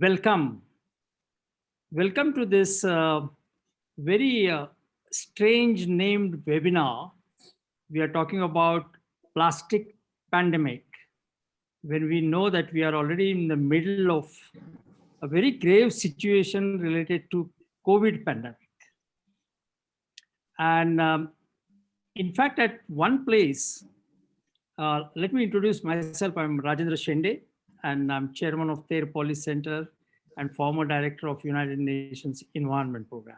Welcome. Welcome to this very strange named webinar. We are talking about plastic pandemic when we know that we are already in the middle of a very grave situation related to COVID pandemic. And in fact, at one place, let me introduce myself. I'm Rajendra Shende, and I'm chairman of TERRE Policy Center and former director of United Nations Environment Program.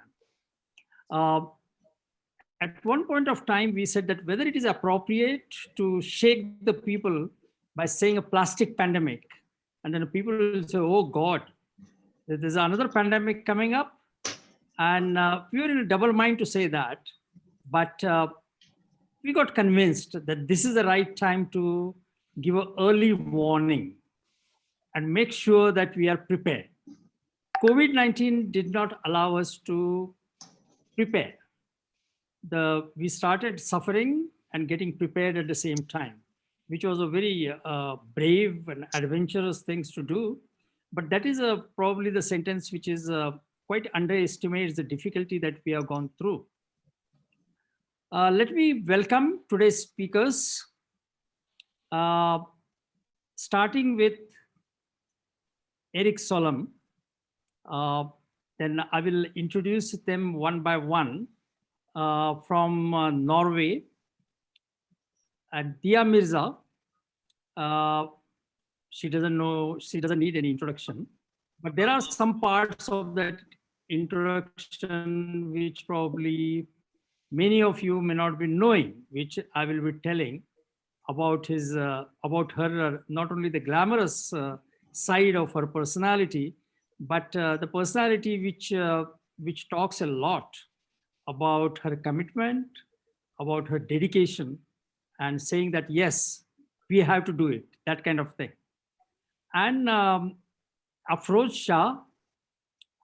At one point of time, we said that whether it is appropriate to shake the people by saying a plastic pandemic, and then people will say, oh God, there's another pandemic coming up. And we were in a double mind to say that, but we got convinced that this is the right time to give an early warning and make sure that we are prepared. COVID-19 did not allow us to prepare. We started suffering and getting prepared at the same time, which was a very brave and adventurous things to do. But that is probably the sentence which is quite underestimates the difficulty that we have gone through. Let me welcome today's speakers, starting with Erik Solem. Then I will introduce them one by one. From Norway, Mirza. She doesn't need any introduction, but there are some parts of that introduction which probably many of you may not be knowing, which I will be telling about her, not only the glamorous side of her personality, but the personality which talks a lot about her commitment, about her dedication, and saying that, yes, we have to do it, that kind of thing. And Afroz Shah,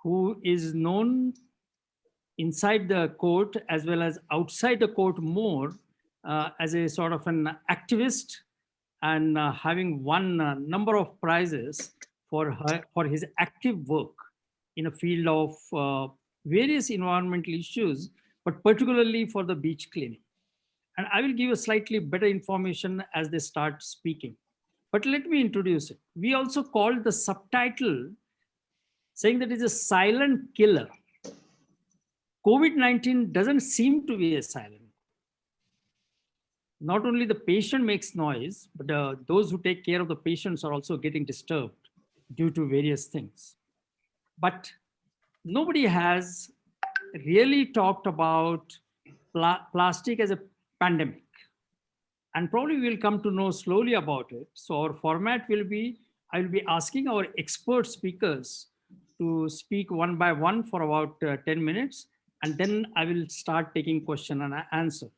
who is known inside the court as well as outside the court more as a sort of an activist, and having won a number of prizes for his active work in a field of various environmental issues, but particularly for the beach cleaning. And I will give a slightly better information as they start speaking. But let me introduce it. We also called the subtitle saying that it's a silent killer. COVID-19 doesn't seem to be a silent. Not only the patient makes noise, but those who take care of the patients are also getting disturbed due to various things. But nobody has really talked about plastic as a pandemic, and probably we'll come to know slowly about it. So our format will be, I will be asking our expert speakers to speak one by one for about 10 minutes, and then I will start taking question and answer.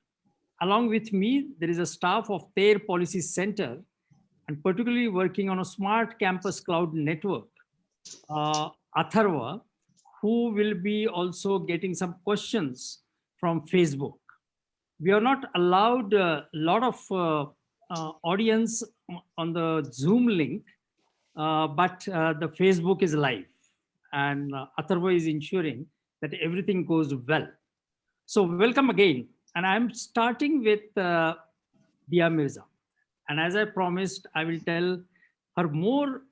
Along with me, there is a staff of TERRE Policy Center, and particularly working on a smart campus cloud network, TERRE, who will be also getting some questions from Facebook. We are not allowed a lot of audience on the Zoom link, but the Facebook is live, and TERRE is ensuring that everything goes well. So welcome again. And I'm starting with Mirza. And as I promised, I will tell her more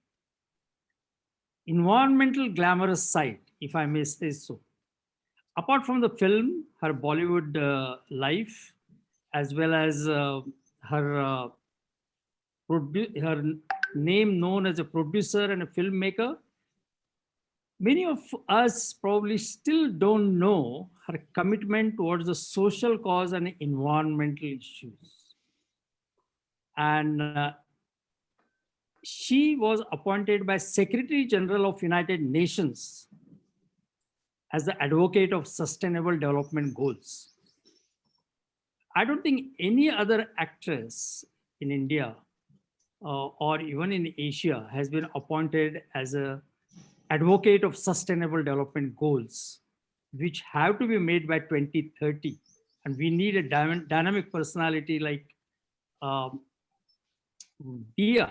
environmental glamorous side, if I may say so. Apart from the film, her Bollywood life, as well as her name known as a producer and a filmmaker, many of us probably still don't know her commitment towards the social cause and environmental issues. And she was appointed by Secretary General of United Nations as the advocate of sustainable development goals. I don't think any other actress in India or even in Asia has been appointed as an advocate of sustainable development goals, which have to be made by 2030. And we need a dynamic personality like Dia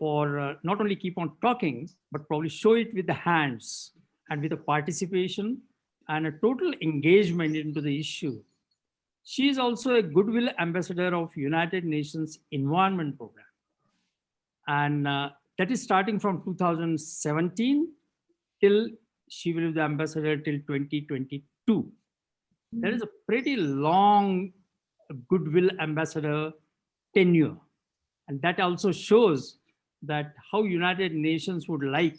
for not only keep on talking, but probably show it with the hands and with the participation and a total engagement into the issue. She is also a Goodwill ambassador of United Nations Environment Program. And that is starting from 2017 till she will be the ambassador till 2022. That is a pretty long Goodwill ambassador tenure. And that also shows that how United Nations would like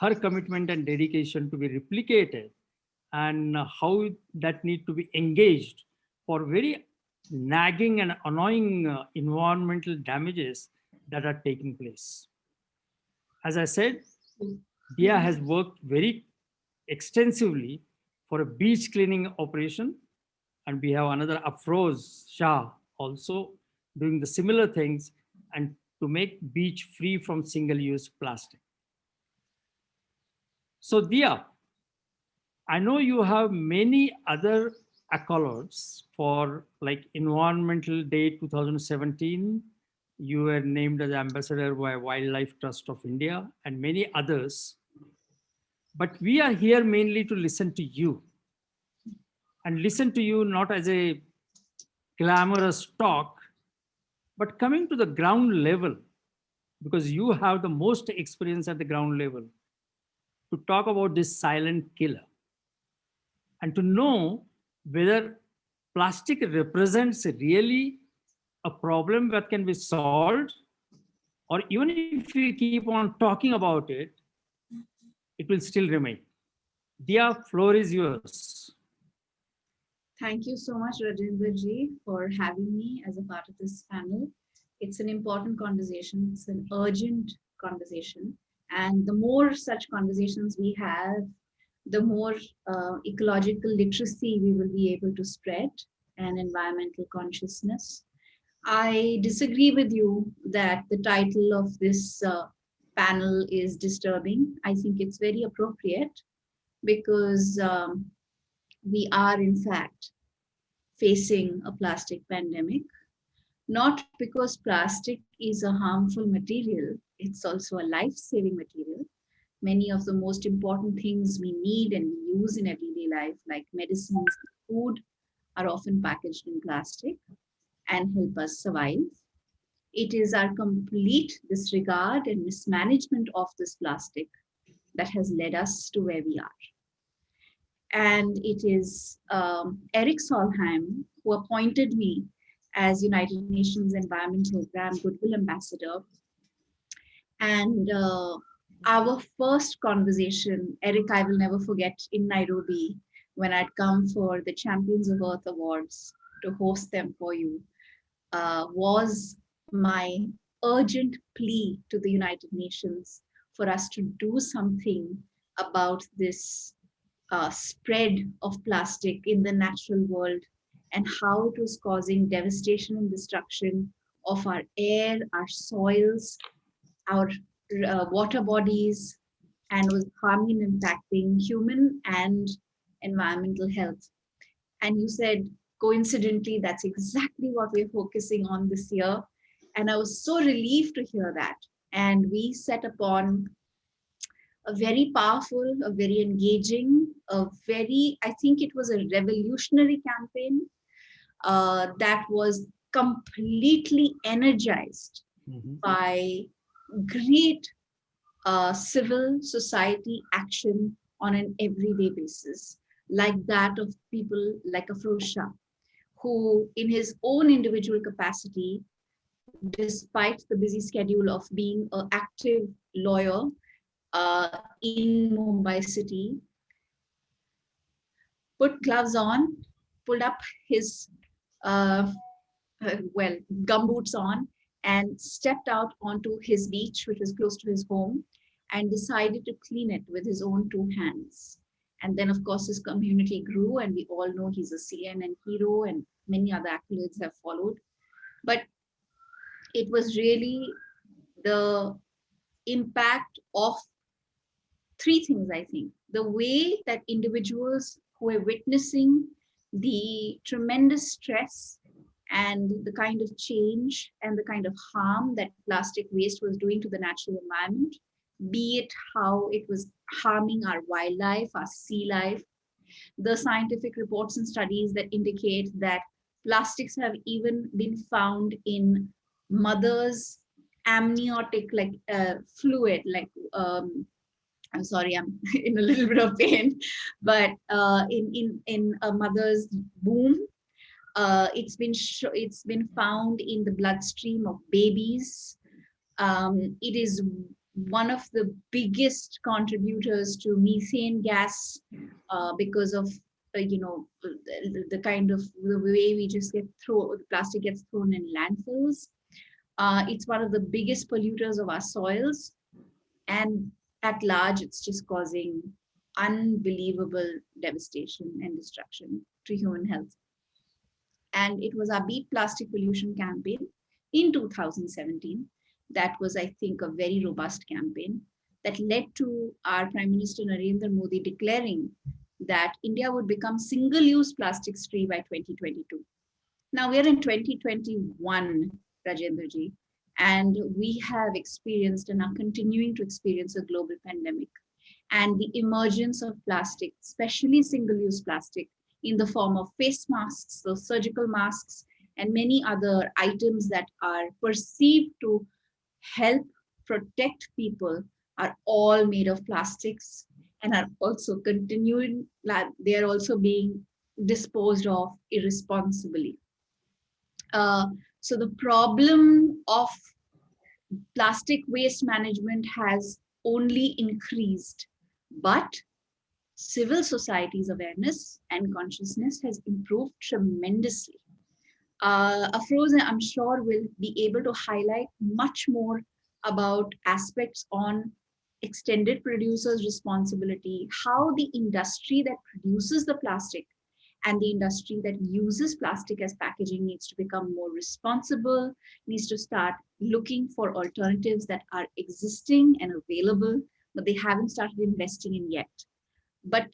her commitment and dedication to be replicated, and how that need to be engaged for very nagging and annoying environmental damages that are taking place. As I said, Dia has worked very extensively for a beach cleaning operation, and we have another Afroz, Shah, also doing the similar things and to make beach free from single-use plastic. So Dia, I know you have many other accolades for like Environmental Day 2017. You were named as ambassador by Wildlife Trust of India and many others. But we are here mainly to listen to you, and listen to you not as a glamorous talk, but coming to the ground level, because you have the most experience at the ground level to talk about this silent killer and to know whether plastic represents really a problem that can be solved, or even if we keep on talking about it, it will still remain. Dia, floor is yours. Thank you so much, Rajendra ji, for having me as a part of this panel. It's an important conversation. It's an urgent conversation. And the more such conversations we have, the more ecological literacy we will be able to spread, and environmental consciousness. I disagree with you that the title of this panel is disturbing. I think it's very appropriate because we are in fact facing a plastic pandemic, not because plastic is a harmful material, it's also a life-saving material. Many of the most important things we need and use in everyday life, like medicines, food, are often packaged in plastic and help us survive. It is our complete disregard and mismanagement of this plastic that has led us to where we are. And it is Erik Solheim who appointed me as United Nations Environment Program Goodwill Ambassador. And our first conversation, Erik, I will never forget, in Nairobi, when I'd come for the Champions of Earth Awards to host them for you, was my urgent plea to the United Nations for us to do something about this spread of plastic in the natural world and how it was causing devastation and destruction of our air, our soils, our water bodies, and was harming and impacting human and environmental health. And you said, coincidentally, that's exactly what we're focusing on this year. And I was so relieved to hear that. And we set upon a very powerful, a very engaging, I think it was a revolutionary campaign that was completely energized by great civil society action on an everyday basis, like that of people like Afroz Shah, who in his own individual capacity, despite the busy schedule of being an active lawyer in Mumbai city, put gloves on, pulled up his gumboots on, and stepped out onto his beach, which was close to his home, and decided to clean it with his own two hands. And then, of course, his community grew, and we all know he's a CNN hero, and many other accolades have followed. But it was really the impact of three things, I think. The way that individuals who are witnessing the tremendous stress and the kind of change and the kind of harm that plastic waste was doing to the natural environment, be it how it was harming our wildlife, our sea life. The scientific reports and studies that indicate that plastics have even been found in mothers' amniotic fluid, I'm sorry, I'm in a little bit of pain, but in a mother's womb. It's been found in the bloodstream of babies. It is one of the biggest contributors to methane gas because of the kind of the way we just get thrown, the plastic gets thrown in landfills. It's one of the biggest polluters of our soils, and at large, it's just causing unbelievable devastation and destruction to human health. And it was our Beat Plastic Pollution campaign in 2017. That was, I think, a very robust campaign that led to our Prime Minister Narendra Modi declaring that India would become single-use plastics free by 2022. Now we're in 2021, Rajendra ji, and we have experienced and are continuing to experience a global pandemic. And the emergence of plastic, especially single-use plastic, in the form of face masks, so surgical masks, and many other items that are perceived to help protect people, are all made of plastics and are also continuing, they are also being disposed of irresponsibly. So the problem of plastic waste management has only increased, but civil society's awareness and consciousness has improved tremendously. Afroz, I'm sure, will be able to highlight much more about aspects on extended producers' responsibility, how the industry that produces the plastic and the industry that uses plastic as packaging needs to become more responsible, needs to start looking for alternatives that are existing and available, but they haven't started investing in yet. But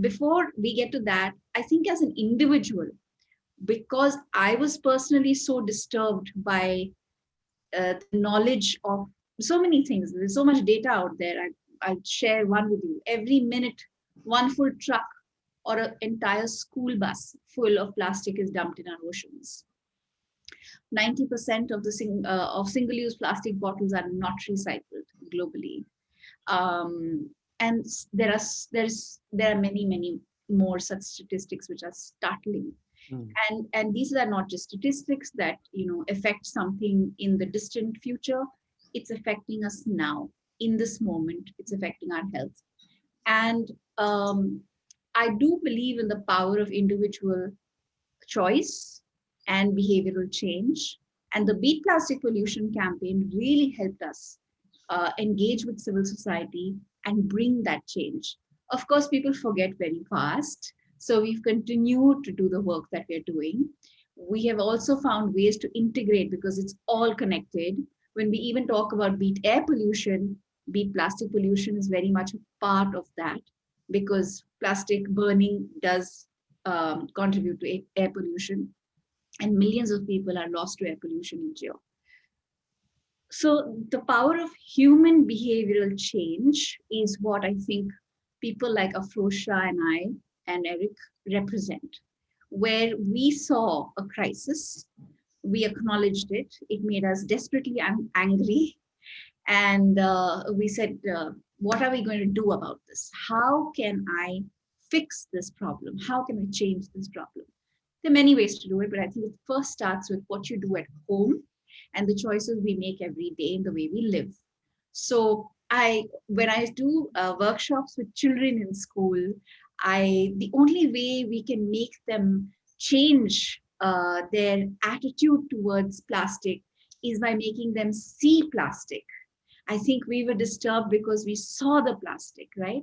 before we get to that, I think as an individual, because I was personally so disturbed by the knowledge of so many things, there's so much data out there. I'll share one with you. Every minute, one full truck or an entire school bus full of plastic is dumped in our oceans. 90% of the of single-use plastic bottles are not recycled globally. And there are many more such statistics which are startling. And these are not just statistics that affect something in the distant future. It's affecting us now, in this moment. It's affecting our health. And I do believe in the power of individual choice and behavioral change. And the Beat Plastic Pollution campaign really helped us engage with civil society and bring that change. Of course, people forget very fast. So we've continued to do the work that we're doing. We have also found ways to integrate, because it's all connected. When we even talk about beat air pollution, beat plastic pollution is very much a part of that, because plastic burning does contribute to air pollution, and millions of people are lost to air pollution each year. So the power of human behavioral change is what I think people like Afroz, Shah, and I, and Erik represent, where we saw a crisis, we acknowledged it, it made us desperately angry, and we said, what are we going to do about this? How can I fix this problem? How can I change this problem? There are many ways to do it, but I think it first starts with what you do at home and the choices we make every day in the way we live. So when I do workshops with children in school, the only way we can make them change their attitude towards plastic is by making them see plastic. I think we were disturbed because we saw the plastic, right?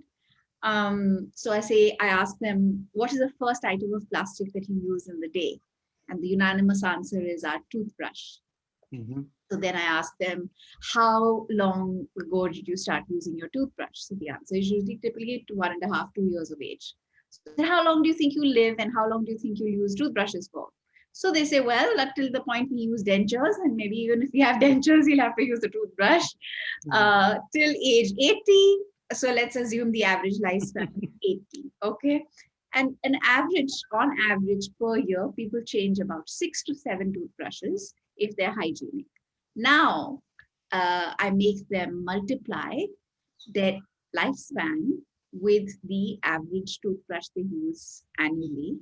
So I ask them, what is the first item of plastic that you use in the day? And the unanimous answer is our toothbrush. So then I ask them, how long ago did you start using your toothbrush? So the answer is usually typically 1.5 to 2 years of age. So how long do you think you live, and how long do you think you use toothbrushes for? So they say, well, till the point we use dentures, and maybe even if we have dentures, you'll have to use the toothbrush till age 80. So let's assume the average lifespan is 80. Okay. And on average per year, people change about 6 to 7 toothbrushes if they're hygienic. Now, I make them multiply their lifespan with the average toothbrush they use annually.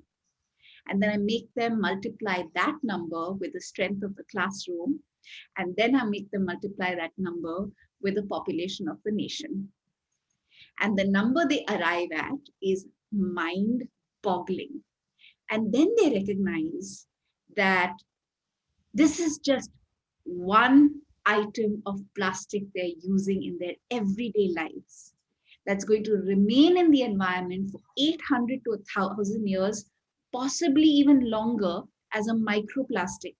And then I make them multiply that number with the strength of the classroom. And then I make them multiply that number with the population of the nation. And the number they arrive at is mind boggling. And then they recognize that this is just one item of plastic they're using in their everyday lives that's going to remain in the environment for 800 to 1,000 years, possibly even longer, as a microplastic.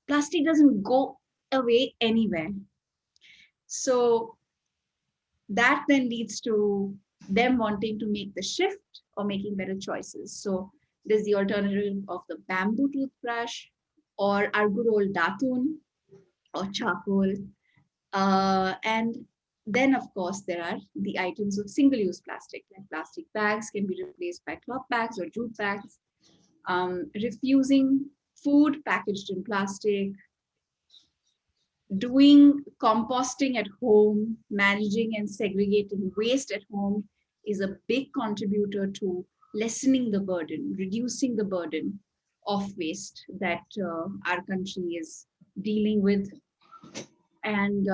Plastic doesn't go away anywhere. So that then leads to them wanting to make the shift or making better choices. So there's the alternative of the bamboo toothbrush or our good old datun or charcoal. And then, of course, there are the items of single-use plastic, like plastic bags can be replaced by cloth bags or jute bags. Refusing food packaged in plastic, doing composting at home, managing and segregating waste at home is a big contributor to lessening the burden, reducing the burden of waste that our country is dealing with. And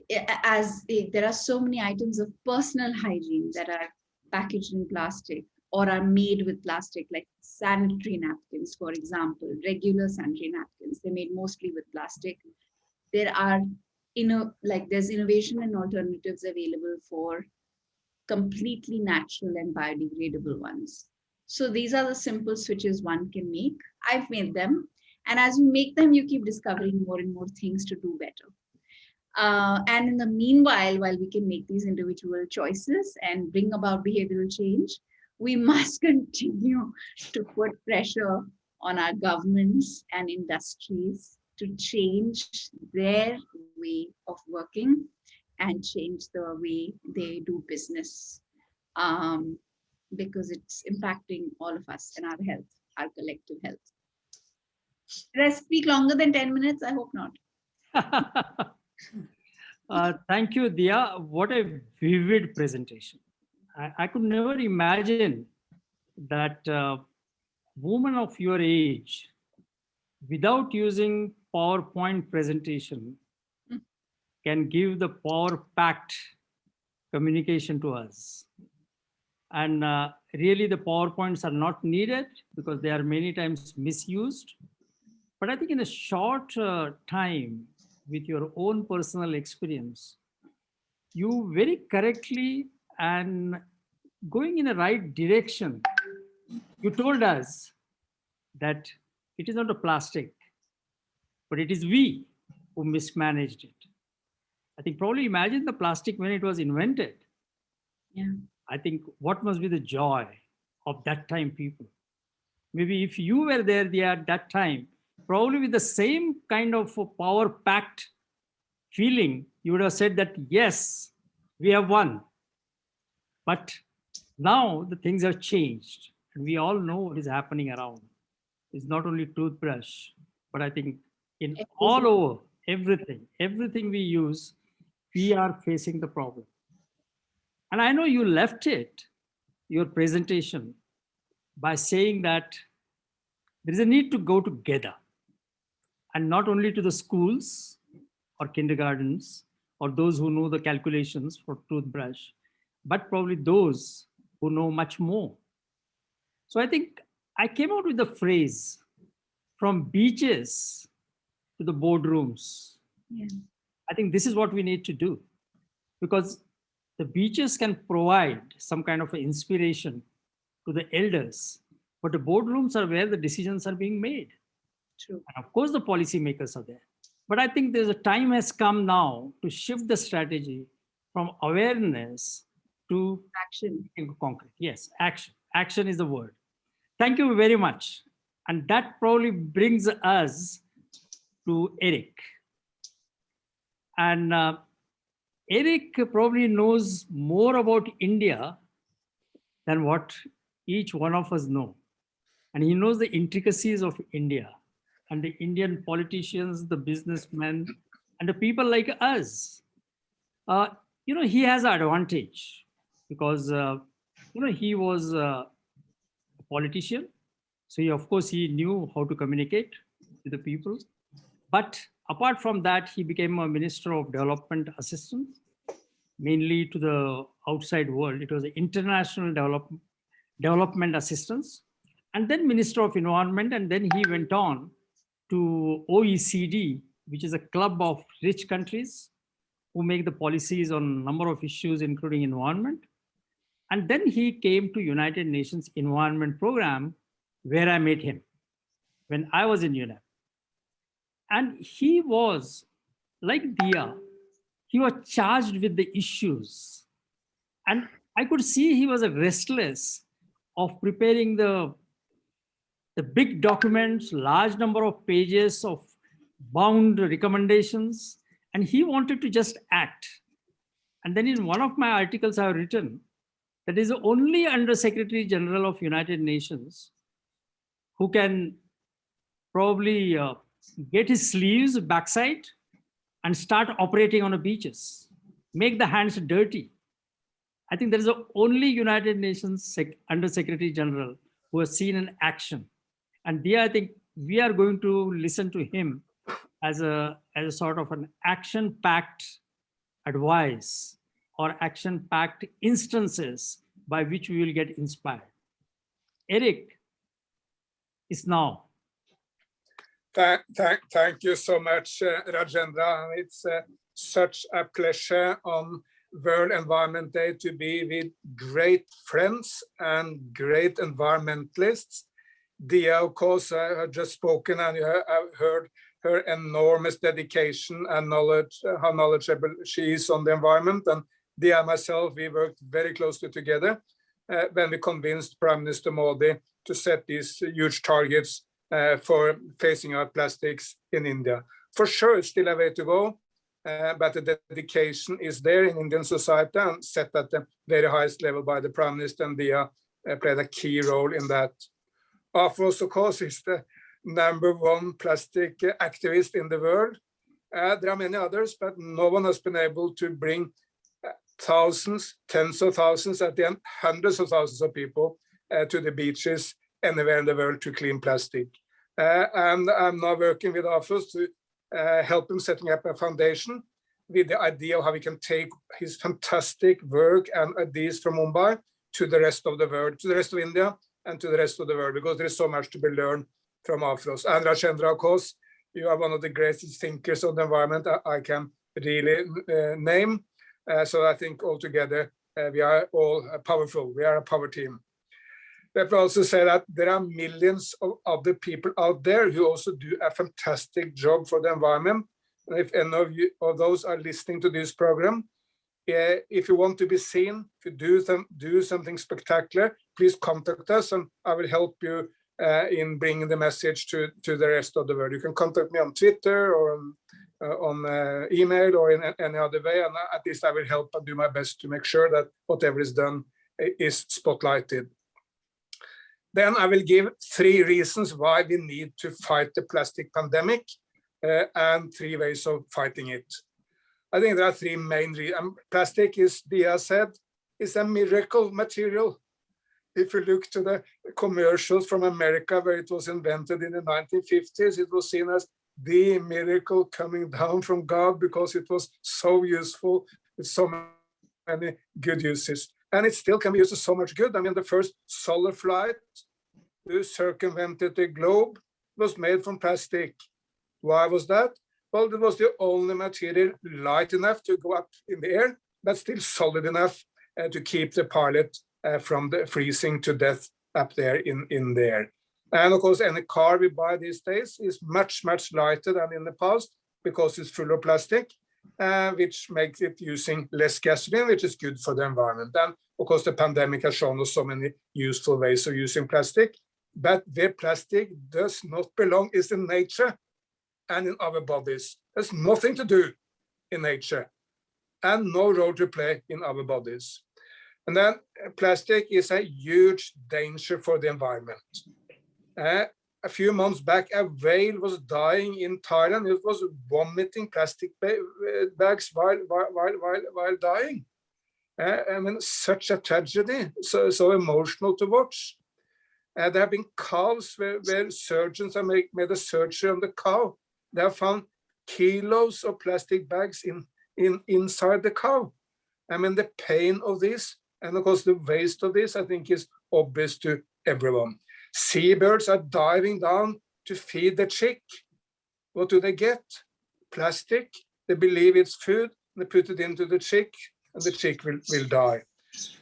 there are so many items of personal hygiene that are packaged in plastic or are made with plastic, like sanitary napkins, for example, regular sanitary napkins, they're made mostly with plastic. There are, there's innovation and alternatives available for completely natural and biodegradable ones. So these are the simple switches one can make. I've made them. And as you make them, you keep discovering more and more things to do better. And in the meanwhile, while we can make these individual choices and bring about behavioral change, we must continue to put pressure on our governments and industries to change their way of working and change the way they do business, because it's impacting all of us and our health, our collective health. Did I speak longer than 10 minutes? I hope not. Thank you, Dia. What a vivid presentation. I could never imagine that woman of your age, without using PowerPoint presentation, can give the power-packed communication to us. And really, the PowerPoints are not needed because they are many times misused. But I think in a short time, with your own personal experience, you very correctly and going in the right direction, you told us that it is not a plastic, but it is we who mismanaged it. I think probably imagine the plastic when it was invented. Yeah. I think what must be the joy of that time people. Maybe if you were there at that time, probably with the same kind of power-packed feeling, you would have said that, yes, we have won. But now the things have changed. And we all know what is happening around. It's not only toothbrush, but I think in all over, everything we use, we are facing the problem. And I know you left your presentation, by saying that there is a need to go together, and not only to the schools or kindergartens or those who know the calculations for toothbrush, but probably those who know much more. So I think I came out with the phrase, from beaches to the boardrooms. Yeah. I think this is what we need to do, because the beaches can provide some kind of inspiration to the elders, but the boardrooms are where the decisions are being made. True. And of course, the policymakers are there. But I think there's a time has come now to shift the strategy from awareness to Action. concrete. Yes, action. Action is the word. Thank you very much. And that probably brings us to Erik. And Erik probably knows more about India than what each one of us know. And he knows the intricacies of India and the Indian politicians, the businessmen, and the people like us. Uh, he has an advantage because, he was a politician. So of course, he knew how to communicate with the people. But apart from that, he became a Minister of Development Assistance, mainly to the outside world. It was international development assistance, and then Minister of Environment. And then he went on to OECD, which is a club of rich countries who make the policies on a number of issues, including environment. And then he came to United Nations Environment Program, where I met him when I was in UNEP. And he was, like Dia, he was charged with the issues. And I could see he was restless of preparing the big documents, large number of pages of bound recommendations, and he wanted to just act. And then in one of my articles, I have written that is the only Under Secretary General of United Nations who can probably get his sleeves backside and start operating on the beaches, make the hands dirty. I think there is the only United Nations Under Secretary General who has seen an action. And there, I think we are going to listen to him as a sort of an action-packed advice or action-packed instances by which we will get inspired. Erik is now. Thank you so much, Rajendra. It's such a pleasure on World Environment Day to be with great friends and great environmentalists. Dia, of course, I have just spoken, and you have heard her enormous dedication and knowledge, how knowledgeable she is on the environment. And Dia and myself, we worked very closely together when we convinced Prime Minister Modi to set these huge targets for phasing out plastics in India. For sure, it's still a way to go, but the dedication is there in Indian society and set at the very highest level by the Prime Minister, and Dia played a key role in that. Afroz, of course, is the #1 plastic activist in the world. There are many others, but no one has been able to bring thousands, tens of thousands, at the end, hundreds of thousands of people to the beaches anywhere in the world to clean plastic. And I'm now working with Afroz to help him setting up a foundation with the idea of how we can take his fantastic work and ideas from Mumbai to the rest of the world, to the rest of India and to the rest of the world, because there is so much to be learned from Afroz. And Rajendra, of course, you are one of the greatest thinkers on the environment I can really name. So I think altogether we are all powerful. We are a power team. Let me also say that there are millions of other people out there who also do a fantastic job for the environment. And if any of you of those are listening to this program, if you want to be seen, if you do something spectacular, please contact us, and I will help you in bringing the message to the rest of the world. You can contact me on Twitter or on email or in any other way, and at least I will help and do my best to make sure that whatever is done is spotlighted. Then I will give 3 reasons why we need to fight the plastic pandemic and 3 ways of fighting it. I think there are 3 main reasons. Plastic, as Dia said, is a miracle material. If you look to the commercials from America where it was invented in the 1950s, it was seen as the miracle coming down from God because it was so useful with so many good uses. And it still can be used to so much good. I mean, the first solar flight to circumvented the globe was made from plastic. Why was that? Well, it was the only material light enough to go up in the air, but still solid enough to keep the pilot from the freezing to death up there in the air. And of course, any car we buy these days is much, much lighter than in the past because it's full of plastic, which makes it using less gasoline, which is good for the environment. And of course, the pandemic has shown us so many useful ways of using plastic, but where plastic does not belong is in nature and in our bodies. There's nothing to do in nature and no role to play in our bodies. And then plastic is a huge danger for the environment. A few months back, a whale was dying in Thailand. It was vomiting plastic bags while dying. I mean, such a tragedy, so emotional to watch. There have been cows where surgeons have made a surgery on the cow. They have found kilos of plastic bags inside the cow. I mean, the pain of this, and of course the waste of this, I think is obvious to everyone. Seabirds are diving down to feed the chick. What do they get? Plastic. They believe it's food. They put it into the chick, and the chick will die.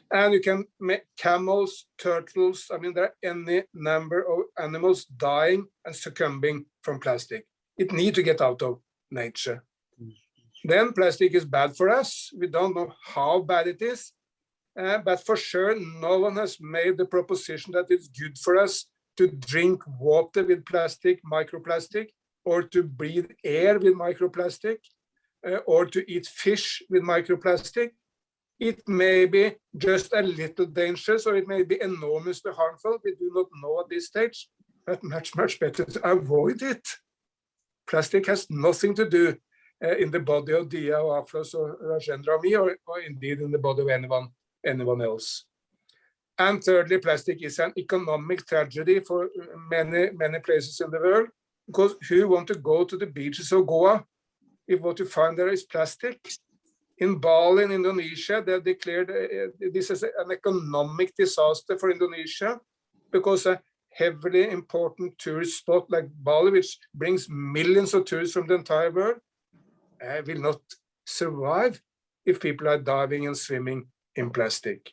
And you can make camels, turtles. I mean, there are any number of animals dying and succumbing from plastic. It needs to get out of nature. Then plastic is bad for us. We don't know how bad it is. But for sure, no one has made the proposition that it's good for us to drink water with plastic, microplastic, or to breathe air with microplastic, or to eat fish with microplastic. It may be just a little dangerous, or it may be enormously harmful. We do not know at this stage, but much, much better to avoid it. Plastic has nothing to do in the body of Dia or Afroz or Rajendra or me, or indeed in the body of anyone else. And thirdly, plastic is an economic tragedy for many places in the world, because who want to go to the beaches of Goa if what you find there is plastic? In Bali, in Indonesia, they declared this as an economic disaster for Indonesia, because a heavily important tourist spot like Bali, which brings millions of tourists from the entire world, will not survive if people are diving and swimming in plastic.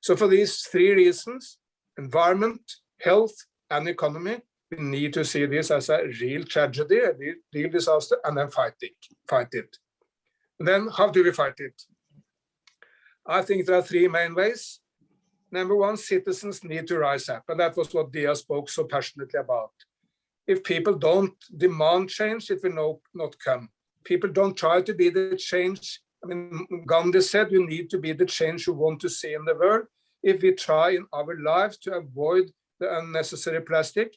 So for these three reasons, environment, health, and economy, we need to see this as a real tragedy, a real disaster, and then fight it. And then how do we fight it? I think there are three main ways. Number one, citizens need to rise up, and that was what Dia spoke so passionately about. If people don't demand change, it will not come. People don't try to be the change. I mean, Gandhi said you need to be the change you want to see in the world. If we try in our lives to avoid the unnecessary plastic,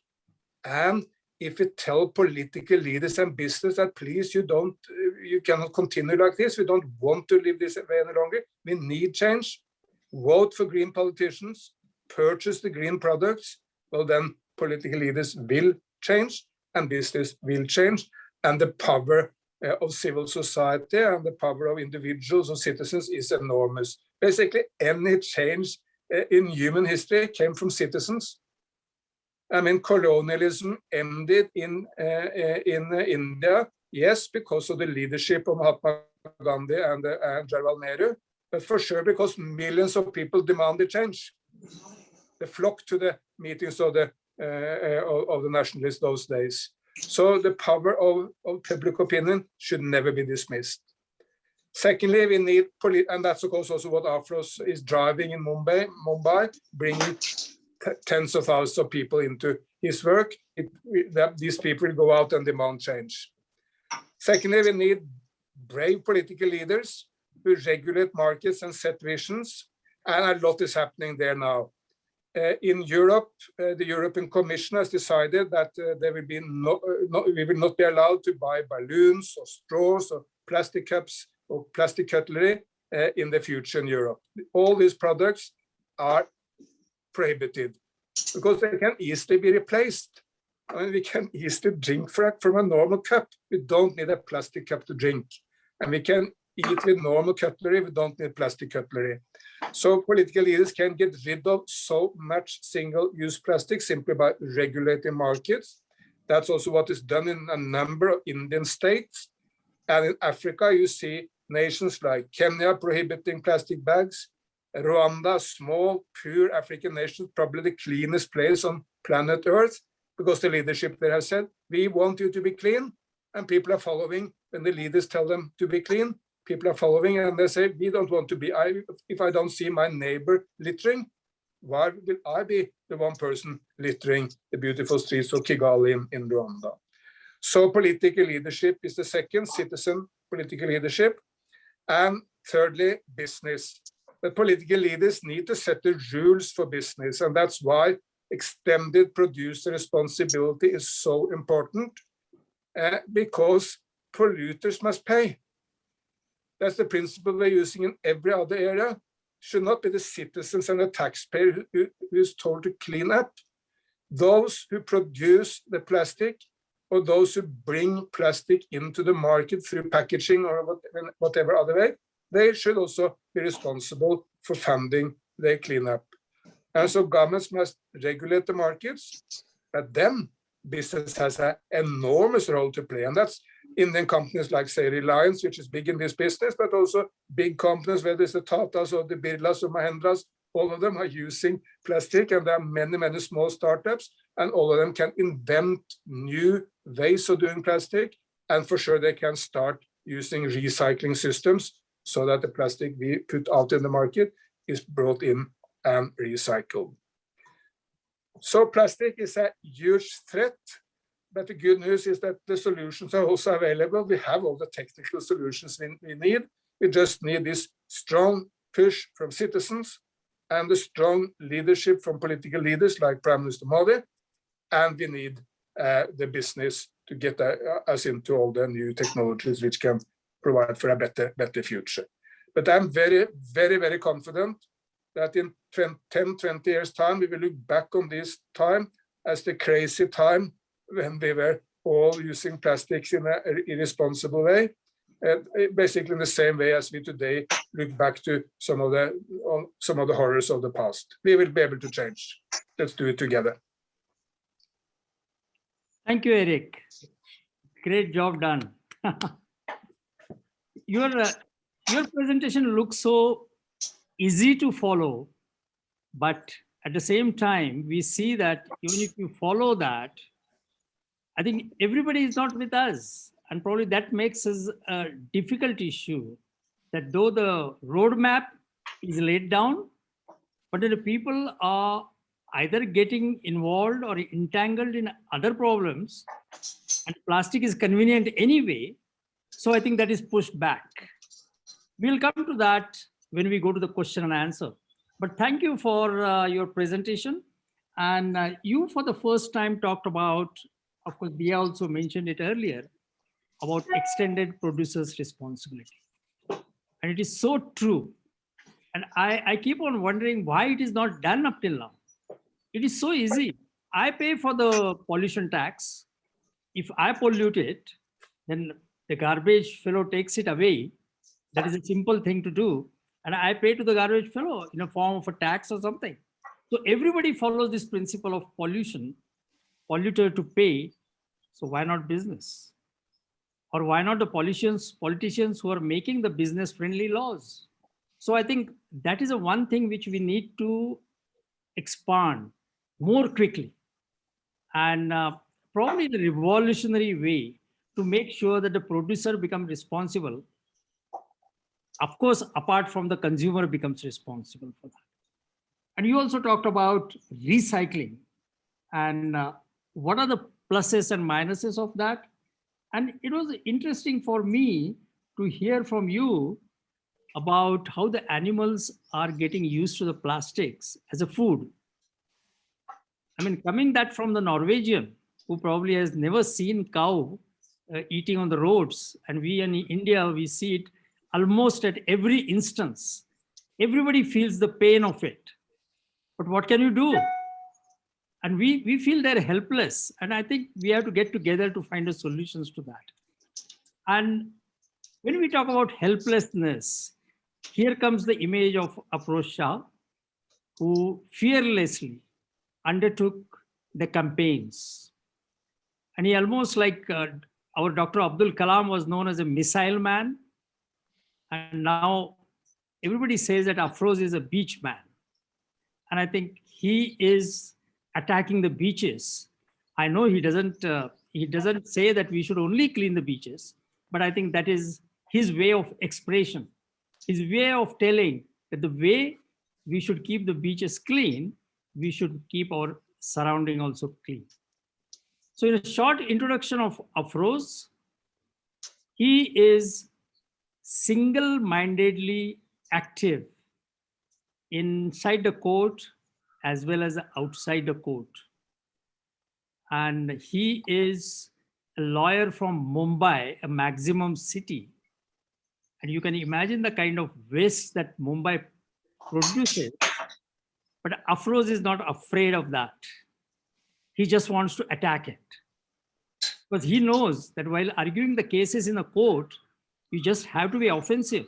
and if we tell political leaders and business that please, you cannot continue like this, we don't want to live this way any longer, we need change, vote for green politicians, purchase the green products, well then political leaders will change and business will change, and the power of civil society and the power of individuals or citizens is enormous. Basically, any change in human history came from citizens. I mean, colonialism ended in India, yes, because of the leadership of Mahatma Gandhi and Jawaharlal Nehru, but for sure because millions of people demanded change. They flocked to the meetings of the nationalists those days. So the power of public opinion should never be dismissed. Secondly, we need, and that's of course also what Afroz is driving in Mumbai, bringing tens of thousands of people into his work. These people will go out and demand change. Secondly, we need brave political leaders who regulate markets and set visions, and a lot is happening there now. In Europe, the European Commission has decided that we will not be allowed to buy balloons or straws or plastic cups or plastic cutlery in the future in Europe. All these products are prohibited because they can easily be replaced. I mean, we can easily drink from a normal cup. We don't need a plastic cup to drink. And we can eat with normal cutlery. We don't need plastic cutlery. So political leaders can get rid of so much single-use plastic simply by regulating markets. That's also what is done in a number of Indian states. And in Africa, you see nations like Kenya prohibiting plastic bags, Rwanda, small, poor African nation, probably the cleanest place on planet Earth, because the leadership there has said, we want you to be clean, and people are following. When the leaders tell them to be clean, people are following, and they say, we don't want to be, if I don't see my neighbor littering, Why will I be the one person littering the beautiful streets of Kigali in Rwanda? So political leadership is the second, citizen political leadership. And thirdly, business. The political leaders need to set the rules for business. And that's why extended producer responsibility is so important, because polluters must pay. That's the principle we're using in every other area. Should not be the citizens and the taxpayer who is told to clean up. Those who produce the plastic, or those who bring plastic into the market through packaging or whatever other way, they should also be responsible for funding their cleanup. And so governments must regulate the markets, but then business has an enormous role to play. And that's Indian companies like, say, Reliance, which is big in this business, but also big companies, whether it's the Tatas or the Birlas or Mahindras, all of them are using plastic, and there are many, many small startups, and all of them can invent new ways of doing plastic. And for sure, they can start using recycling systems so that the plastic we put out in the market is brought in and recycled. So plastic is a huge threat, but the good news is that the solutions are also available. We have all the technical solutions we need. We just need this strong push from citizens and the strong leadership from political leaders like Prime Minister Modi. And we need the business to get us into all the new technologies which can provide for a better future. But I'm very, very, very confident that in 10, 20 years' time, we will look back on this time as the crazy time when we were all using plastics in an irresponsible way, basically in the same way as we today look back to some of the horrors of the past. We will be able to change. Let's do it together. Thank you, Erik. Great job done. Your presentation looks so easy to follow, but at the same time, we see that even if you follow that, I think everybody is not with us. And probably that makes us a difficult issue, that though the roadmap is laid down, but the people are either getting involved or entangled in other problems, and plastic is convenient anyway. So I think that is pushed back. We'll come to that when we go to the question and answer. But thank you for your presentation. And you for the first time talked about, of course, Dia also mentioned it earlier, about extended producers' responsibility. And it is so true. And I keep on wondering why it is not done up till now. It is so easy. I pay for the pollution tax. If I pollute it, then the garbage fellow takes it away. That is a simple thing to do. And I pay to the garbage fellow in a form of a tax or something. So everybody follows this principle of pollution, polluter to pay. So why not business? Or why not the politicians who are making the business friendly laws? So I think that is a one thing which we need to expand more quickly, and probably in a revolutionary way to make sure that the producer becomes responsible. Of course, apart from the consumer becomes responsible for that. And you also talked about recycling and what are the pluses and minuses of that. And it was interesting for me to hear from you about how the animals are getting used to the plastics as a food. I mean, coming that from the Norwegian, who probably has never seen cow eating on the roads, and we in India, we see it almost at every instance. Everybody feels the pain of it. But what can you do? And we feel they're helpless. And I think we have to get together to find the solutions to that. And when we talk about helplessness, here comes the image of Afroz Shah, who fearlessly undertook the campaigns. And he almost like our Dr. Abdul Kalam was known as a missile man. And now everybody says that Afroz is a beach man. And I think he is attacking the beaches. I know he doesn't say that we should only clean the beaches, but I think that is his way of expression, his way of telling that the way we should keep the beaches clean we should keep our surrounding also clean. So in a short introduction of Afroz, he is single-mindedly active inside the court as well as outside the court. And he is a lawyer from Mumbai, a maximum city. And you can imagine the kind of waste that Mumbai produces. But Afroz is not afraid of that. He just wants to attack it. Because he knows that while arguing the cases in a court, you just have to be offensive.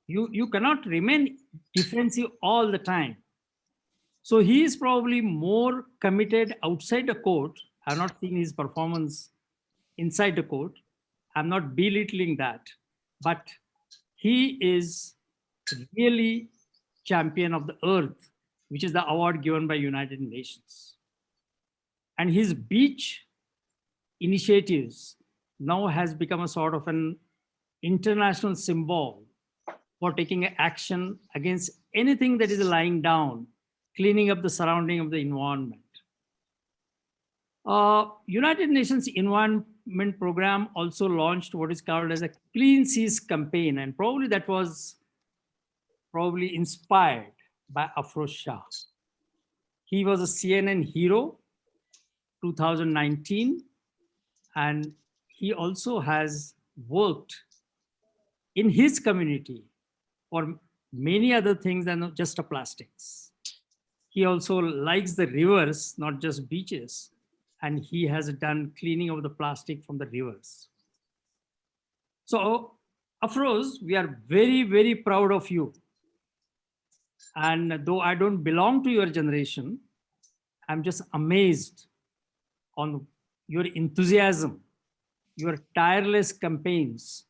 You cannot remain defensive all the time. So he is probably more committed outside the court. I've not seen his performance inside the court. I'm not belittling that. But he is really champion of the earth, which is the award given by United Nations. And his beach initiatives now has become a sort of an international symbol for taking action against anything that is lying down, cleaning up the surrounding of the environment. United Nations Environment Program also launched what is called as a Clean Seas campaign, and probably that was inspired by Afroz Shah. He was a CNN hero 2019, and he also has worked in his community for many other things than just plastics. He also likes the rivers, not just beaches, and he has done cleaning of the plastic from the rivers. So, Afroz, we are very, very proud of you. And though I don't belong to your generation, I'm just amazed on your enthusiasm, your tireless campaigns.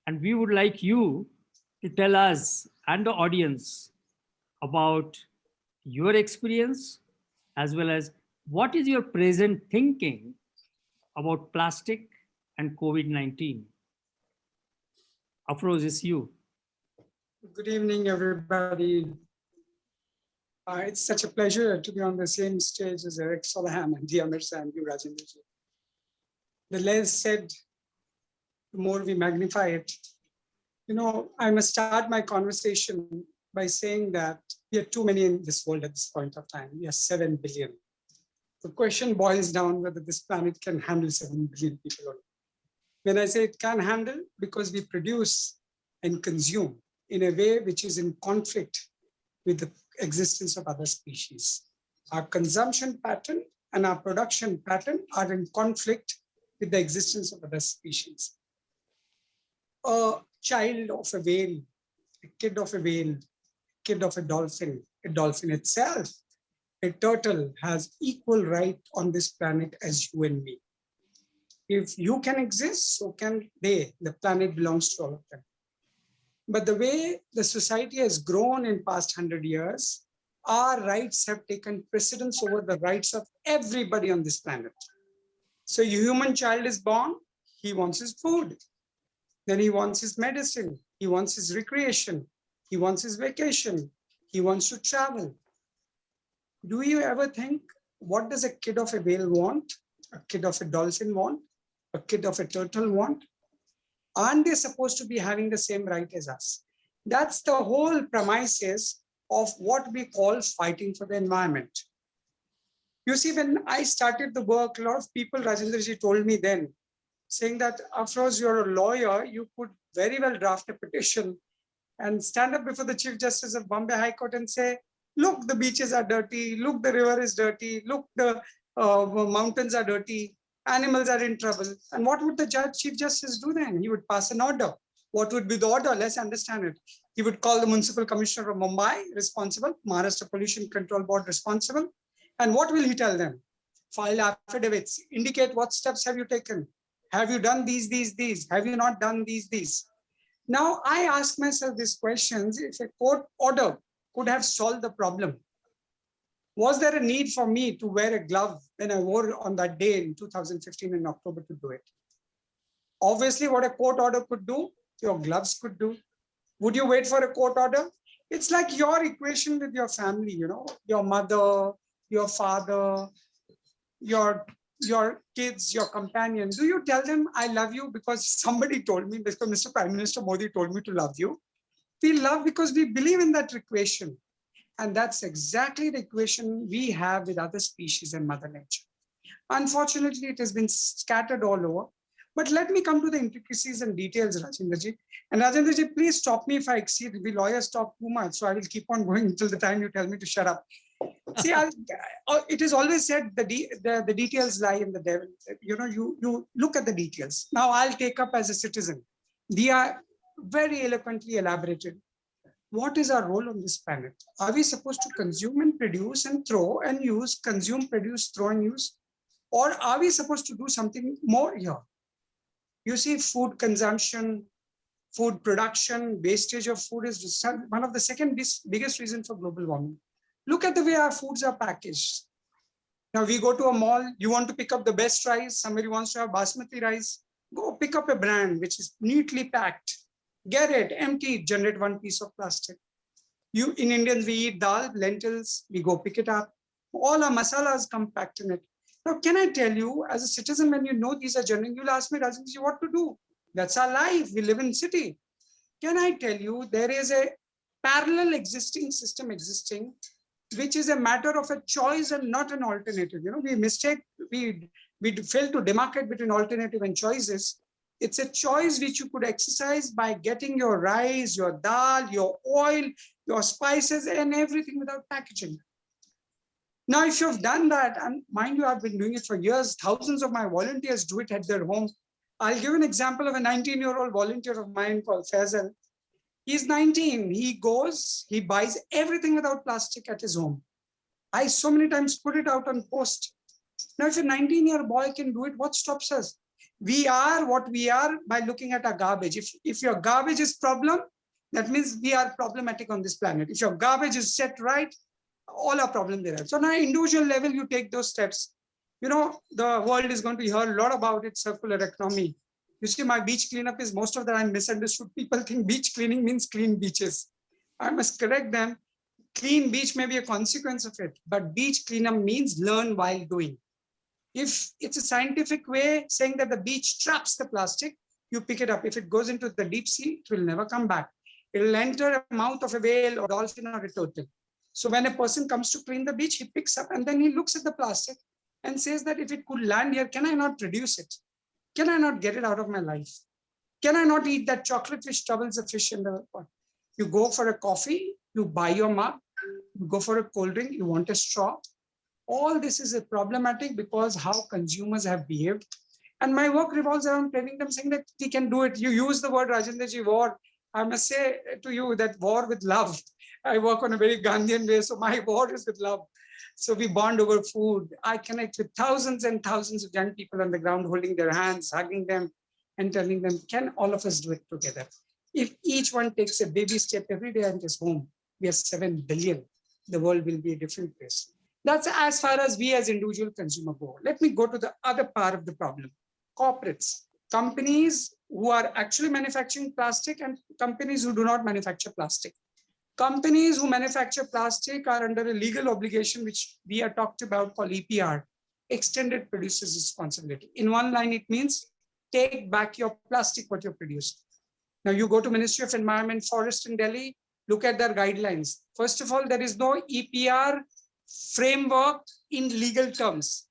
And we would like you to tell us and the audience about your experience, as well as what is your present thinking about plastic and COVID-19. Afroz, is you. Good evening, everybody. It's such a pleasure to be on the same stage as Erik, Solheim, and dear Mirza and you, Rajendra. The less said, the more we magnify it. You know, I must start my conversation by saying that we are too many in this world at this point of time. We are 7 billion. The question boils down whether this planet can handle 7 billion people or not. When I say it can handle, because we produce and consume in a way which is in conflict with the existence of other species. Our consumption pattern and our production pattern are in conflict with the existence of other species. A child of a whale, a kid of a whale, a kid of a dolphin itself, a turtle has equal right on this planet as you and me. If you can exist, so can they. The planet belongs to all of them. But the way the society has grown in past 100 years, our rights have taken precedence over the rights of everybody on this planet. So a human child is born, he wants his food. Then he wants his medicine, he wants his recreation, he wants his vacation, he wants to travel. Do you ever think, what does a kid of a whale want? A kid of a dolphin want? A kid of a turtle want? Aren't they supposed to be having the same right as us? That's the whole premises of what we call fighting for the environment. You see, when I started the work, a lot of people, Rajendra told me then, saying that, Afroz, you're a lawyer, you could very well draft a petition and stand up before the Chief Justice of Bombay High Court and say, look, the beaches are dirty, look, the river is dirty, look, the mountains are dirty, animals are in trouble. And what would the Chief Justice do then? He would pass an order. What would be the order? Let's understand it. He would call the Municipal Commissioner of Mumbai responsible, Maharashtra Pollution Control Board responsible. And what will he tell them? File affidavits, indicate what steps have you taken? Have you done these? Have you not done these? Now, I ask myself these questions, if a court order could have solved the problem, was there a need for me to wear a glove when I wore on that day in 2015 in October to do it? Obviously, what a court order could do, your gloves could do. Would you wait for a court order? It's like your equation with your family, you know, your mother, your father, your kids, your companion. Do you tell them I love you because somebody told me, because Mr. Prime Minister Modi told me to love you? We love because we believe in that equation. And that's exactly the equation we have with other species and Mother Nature. Unfortunately, it has been scattered all over. But let me come to the intricacies and details, Rajendraji. And Rajendraji, please stop me if I exceed. We lawyers talk too much, so I will keep on going until the time you tell me to shut up. See, it is always said the details lie in the devil. You know, you look at the details. Now I'll take up as a citizen. They are very eloquently elaborated. What is our role on this planet? Are we supposed to consume and produce and throw and use, consume, produce, throw and use? Or are we supposed to do something more here? You see, food consumption, food production, wastage of food is one of the second biggest reasons for global warming. Look at the way our foods are packaged. Now we go to a mall, you want to pick up the best rice, somebody wants to have basmati rice, go pick up a brand which is neatly packed, get it, empty, generate one piece of plastic. In Indians, we eat dal, lentils, we go pick it up. All our masalas come packed in it. Now, can I tell you, as a citizen, when you know these are generating, you'll ask me, Rajendra, what to do? That's our life. We live in city. Can I tell you, there is a parallel existing system existing, which is a matter of a choice and not an alternative. You know, we fail to demarcate between alternative and choices. It's a choice which you could exercise by getting your rice, your dal, your oil, your spices, and everything without packaging. Now, if you've done that, and mind you, I've been doing it for years, thousands of my volunteers do it at their home. I'll give an example of a 19-year-old volunteer of mine called Faisal. He's 19, he goes, he buys everything without plastic at his home. I so many times put it out on post. Now, if a 19-year-old boy can do it, what stops us? We are what we are by looking at our garbage. If your garbage is problem, that means we are problematic on this planet. If your garbage is set right, all our problems there are. So now individual level, you take those steps. You know, the world is going to hear a lot about it, circular economy. You see, my beach cleanup is most of the time misunderstood. People think beach cleaning means clean beaches. I must correct them. Clean beach may be a consequence of it, but beach cleanup means learn while doing. If it's a scientific way saying that the beach traps the plastic, you pick it up. If it goes into the deep sea, it will never come back. It will enter a mouth of a whale or dolphin or a turtle. So when a person comes to clean the beach, he picks up and then he looks at the plastic and says that if it could land here, can I not produce it? Can I not get it out of my life? Can I not eat that chocolate which troubles the fish in the pot? You go for a coffee, you buy your mug, you go for a cold drink, you want a straw. All this is problematic because how consumers have behaved. And my work revolves around telling them, saying that we can do it. You use the word Rajendraji, war. I must say to you that war with love. I work on a very Gandhian way, so my war is with love. So we bond over food. I connect with thousands and thousands of young people on the ground, holding their hands, hugging them, and telling them, can all of us do it together? If each one takes a baby step every day and is home, we are 7 billion. The world will be a different place. That's as far as we as individual consumer go. Let me go to the other part of the problem. Corporates, companies who are actually manufacturing plastic and companies who do not manufacture plastic. Companies who manufacture plastic are under a legal obligation, which we are talked about called EPR, Extended Producer's Responsibility. In one line, it means take back your plastic, what you produced. Now you go to Ministry of Environment, Forest in Delhi, look at their guidelines. First of all, there is no EPR framework in legal terms.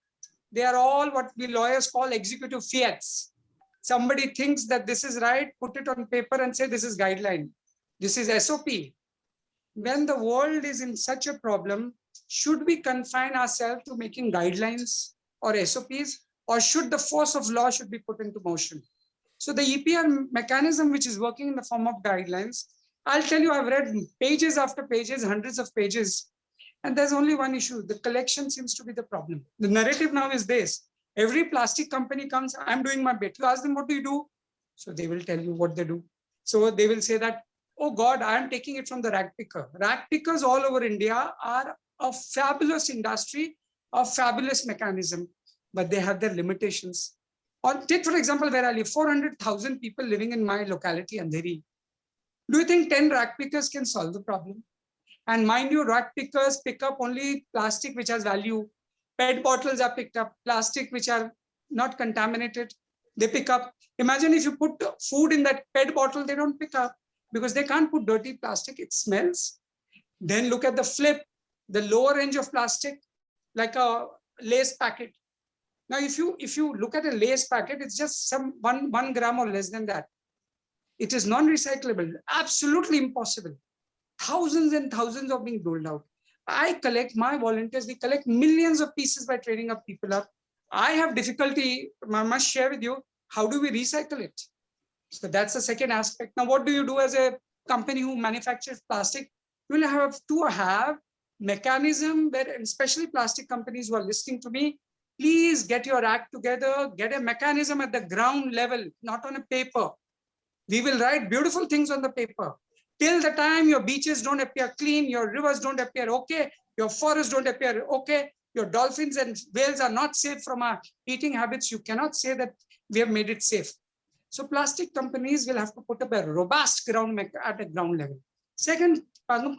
They are all what we lawyers call executive fiats. Somebody thinks that this is right, put it on paper and say this is guideline. This is SOP. When the world is in such a problem, should we confine ourselves to making guidelines or SOPs, or should the force of law should be put into motion? So the EPR mechanism, which is working in the form of guidelines, I'll tell you, I've read pages after pages, hundreds of pages, and there's only one issue. The collection seems to be the problem. The narrative now is this. Every plastic company comes, I'm doing my bit. You ask them, what do you do? So they will tell you what they do. So they will say that, oh God, I am taking it from the rag picker. Rag pickers all over India are a fabulous industry, a fabulous mechanism, but they have their limitations. Or take, for example, where I live, 400,000 people living in my locality, Andheri. Do you think 10 rack pickers can solve the problem? And mind you, rack pickers pick up only plastic which has value. PET bottles are picked up, plastic which are not contaminated, they pick up. Imagine if you put food in that PET bottle, they don't pick up because they can't put dirty plastic, it smells. Then look at the flip, the lower range of plastic, like a Lay's packet. Now, if you look at a Lay's packet, it's just some one gram or less than that. It is non-recyclable, absolutely impossible. Thousands and thousands of being rolled out. I collect, my volunteers, we collect millions of pieces by training up people up. I have difficulty, I must share with you, how do we recycle it? So that's the second aspect. Now, what do you do as a company who manufactures plastic? You will have to have mechanism where, especially plastic companies who are listening to me, please get your act together, get a mechanism at the ground level, not on a paper. We will write beautiful things on the paper. Till the time your beaches don't appear clean, your rivers don't appear okay, your forests don't appear okay, your dolphins and whales are not safe from our eating habits, you cannot say that we have made it safe. So plastic companies will have to put up a robust ground at a ground level. Second,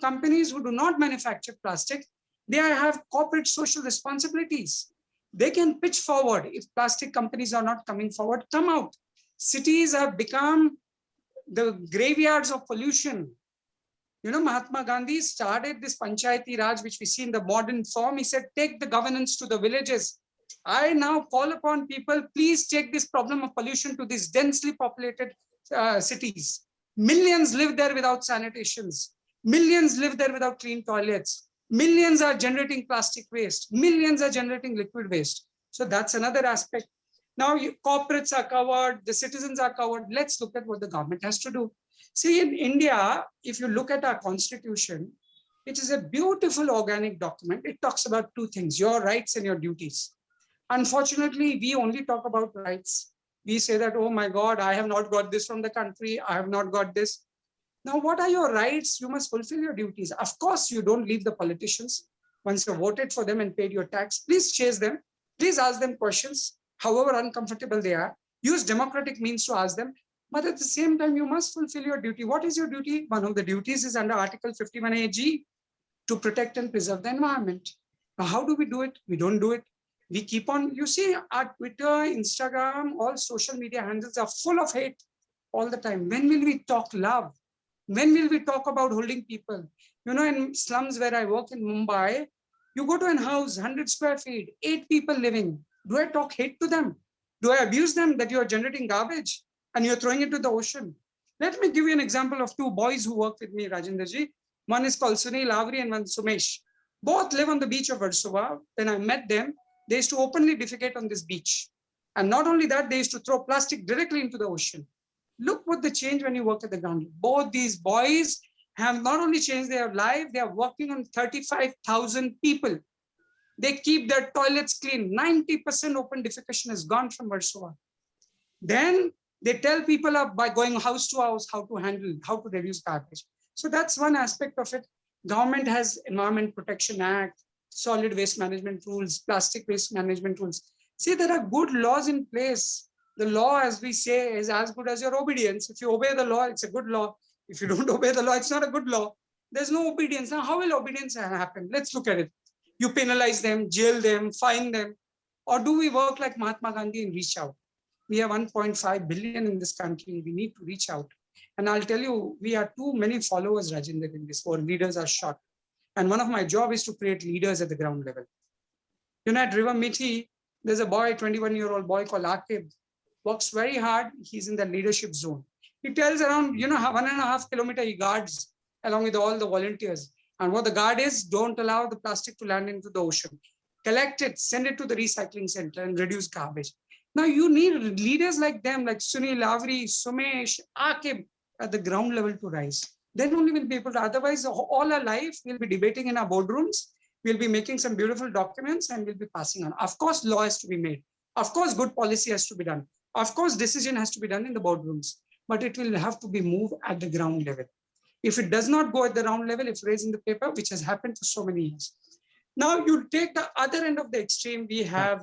companies who do not manufacture plastic, they have corporate social responsibilities. They can pitch forward. If plastic companies are not coming forward, come out. Cities have become the graveyards of pollution. You know, Mahatma Gandhi started this Panchayati Raj, which we see in the modern form. He said, take the governance to the villages. I now call upon people, please take this problem of pollution to these densely populated cities. Millions live there without sanitations. Millions live there without clean toilets. Millions are generating plastic waste. Millions are generating liquid waste. So that's another aspect. Now, corporates are covered, the citizens are covered. Let's look at what the government has to do. See, in India, if you look at our constitution, it is a beautiful organic document. It talks about two things, your rights and your duties. Unfortunately, we only talk about rights. We say that, oh my God, I have not got this from the country. I have not got this. Now, what are your rights? You must fulfill your duties. Of course, you don't leave the politicians. Once you've voted for them and paid your tax, please chase them. Please ask them questions, however uncomfortable they are. Use democratic means to ask them. But at the same time, you must fulfill your duty. What is your duty? One of the duties is under Article 51AG, to protect and preserve the environment. Now, how do we do it? We don't do it. We keep on, you see, our Twitter, Instagram, all social media handles are full of hate all the time. When will we talk love? When will we talk about holding people? You know, in slums where I work in Mumbai, you go to a house, 100 square feet, 8 people living. Do I talk hate to them? Do I abuse them that you are generating garbage and you're throwing it to the ocean? Let me give you an example of 2 boys who work with me, Rajendra. One is called Sunil Avri and one Sumesh. Both live on the beach of Versova. When I met them, they used to openly defecate on this beach. And not only that, they used to throw plastic directly into the ocean. Look what the change when you work at the ground. Both these boys have not only changed their life, they are working on 35,000 people. They keep their toilets clean. 90% open defecation is gone from Versova. Then they tell people by going house to house how to handle, how to reduce garbage. So that's one aspect of it. Government has Environment Protection Act, solid waste management rules, plastic waste management rules. See, there are good laws in place. The law, as we say, is as good as your obedience. If you obey the law, it's a good law. If you don't obey the law, it's not a good law. There's no obedience. Now, how will obedience happen? Let's look at it. You penalize them, jail them, fine them. Or do we work like Mahatma Gandhi and reach out? We have 1.5 billion in this country. We need to reach out. And I'll tell you, we are too many followers, Rajendra, in this, or leaders are short. And one of my job is to create leaders at the ground level. You know, at River Mithi, there's a boy, 21-year-old boy called Akib, works very hard. He's in the leadership zone. He tells around, 1.5 kilometers he guards along with all the volunteers. And what the guard is, don't allow the plastic to land into the ocean. Collect it, send it to the recycling center and reduce garbage. Now you need leaders like them, like Sunil Avri, Sumesh, Akib at the ground level to rise. Then only we'll be able to, otherwise all our life, we'll be debating in our boardrooms. We'll be making some beautiful documents and we'll be passing on. Of course, law has to be made. Of course, good policy has to be done. Of course, decision has to be done in the boardrooms, but it will have to be moved at the ground level. If it does not go at the ground level, if raised in the paper, which has happened for so many years. Now you take the other end of the extreme, we have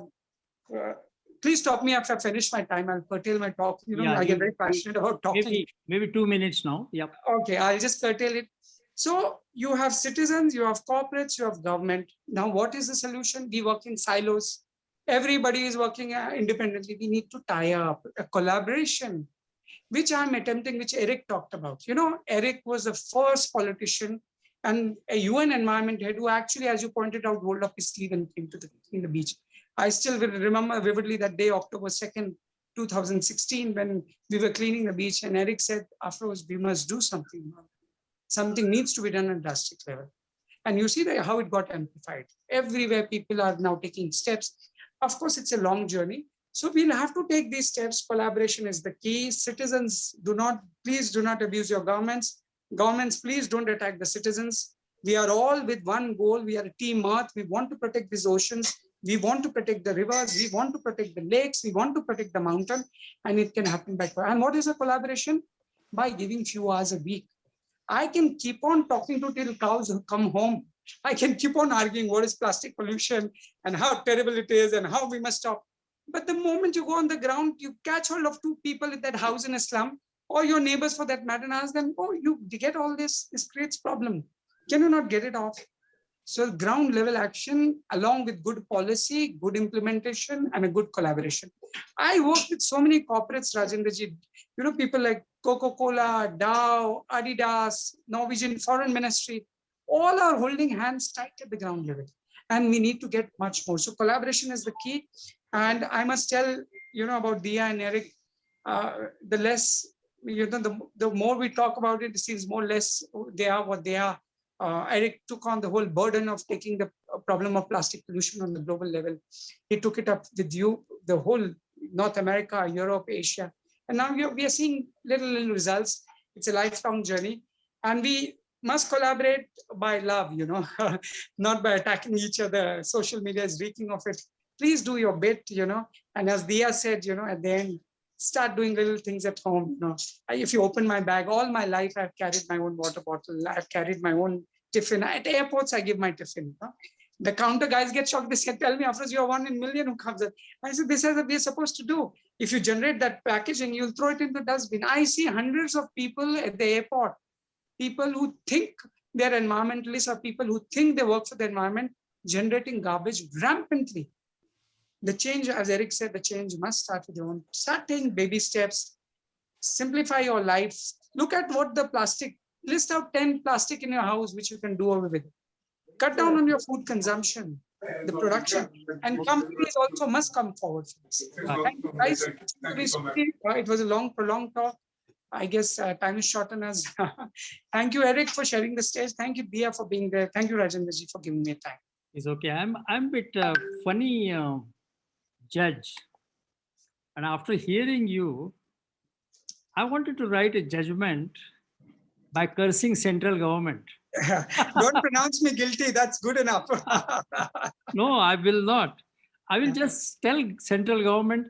Please stop me after I finish my time. I'll curtail my talk. Yeah, I get you- very passionate about talking. maybe 2 minutes now. Yep. Okay, I'll just curtail it. So you have citizens, you have corporates, you have government. Now, what is the solution? We work in silos. Everybody is working independently. We need to tie up a collaboration, which I'm attempting, which Erik talked about. Erik was the first politician and a UN environment head who actually, as you pointed out, rolled up his sleeve and came to the beach. I still remember vividly that day, October 2nd, 2016, when we were cleaning the beach, and Erik said, Afroz, we must do something. Something needs to be done at drastic level. And you see that how it got amplified. Everywhere people are now taking steps. Of course, it's a long journey. So we'll have to take these steps. Collaboration is the key. Citizens, please do not abuse your governments. Governments, please don't attack the citizens. We are all with one goal. We are a team Earth. We want to protect these oceans. We want to protect the rivers. We want to protect the lakes. We want to protect the mountain. And it can happen by. And what is a collaboration? By giving few hours a week. I can keep on talking to till cows come home. I can keep on arguing what is plastic pollution and how terrible it is and how we must stop. But the moment you go on the ground, you catch hold of two people in that house in a slum, or your neighbors for that matter, and ask them, oh, you get all this creates problem. Can you not get it off? So ground level action along with good policy, good implementation, and a good collaboration. I work with so many corporates, Rajendraji, people like Coca-Cola, Dow, Adidas, Norwegian Foreign Ministry, all are holding hands tight at the ground level. And we need to get much more. So collaboration is the key. And I must tell, about Dia and Erik, the less, the more we talk about it, it seems more or less they are what they are. Erik took on the whole burden of taking the problem of plastic pollution on the global level. He took it up with you, the whole North America, Europe, Asia. And now we are seeing little results. It's a lifelong journey. And we must collaborate by love, not by attacking each other. Social media is reeking of it. Please do your bit, and as Dia said, at the end, start doing little things at home. If you open my bag, all my life, I've carried my own water bottle. I've carried my own tiffin. At airports, I give my tiffin. The counter guys get shocked. They say, tell me, Afroz, you're 1 in a million who comes. I said, this is what we're supposed to do. If you generate that packaging, you'll throw it in the dustbin. I see hundreds of people at the airport, people who think they're environmentalists or people who think they work for the environment, generating garbage rampantly. The change, as Erik said, the change must start with your own. Start taking baby steps. Simplify your life. Look at what the plastic, list out 10 plastic in your house, which you can do away with. Cut down on your food consumption, the production. And companies also must come forward for this. Thank you, guys. It was a long, prolonged talk. I guess time is short on us. Thank you, Erik, for sharing the stage. Thank you, Dia, for being there. Thank you, Rajendra, for giving me time. It's okay. I'm a bit funny judge. And after hearing you, I wanted to write a judgment by cursing central government. Don't pronounce me guilty. That's good enough. No, I will not. I will just tell central government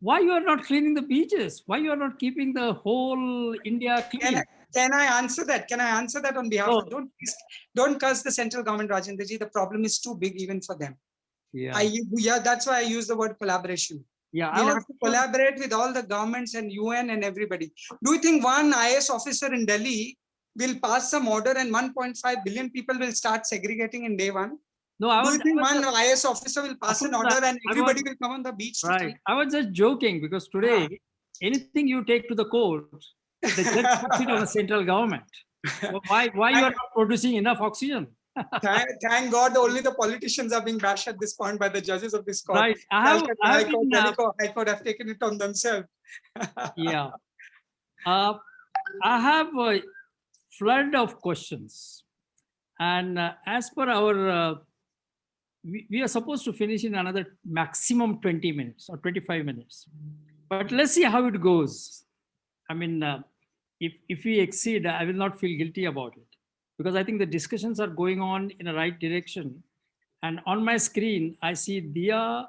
why you are not cleaning the beaches, why you are not keeping the whole India clean. Can I answer that? Can I answer that on behalf of, don't curse the central government, Rajendra. The problem is too big even for them. Yeah, that's why I use the word collaboration. Yeah, we'll have to collaborate with all the governments and UN and everybody. Do you think one IS officer in Delhi will pass some order and 1.5 billion people will start segregating in day one? No, Do you think one IS officer will pass an order and everybody will come on the beach? Right. I was just joking because today, anything you take to the court, the judge puts it on the central government. Why you are not producing enough oxygen? Thank God only the politicians are being bashed at this point by the judges of this court. Right. High Court have taken it on themselves. Yeah. I have a flood of questions. And as per our, we are supposed to finish in another maximum 20 minutes or 25 minutes. But let's see how it goes. I mean, if we exceed, I will not feel guilty about it. Because I think the discussions are going on in the right direction. And on my screen, I see Dia,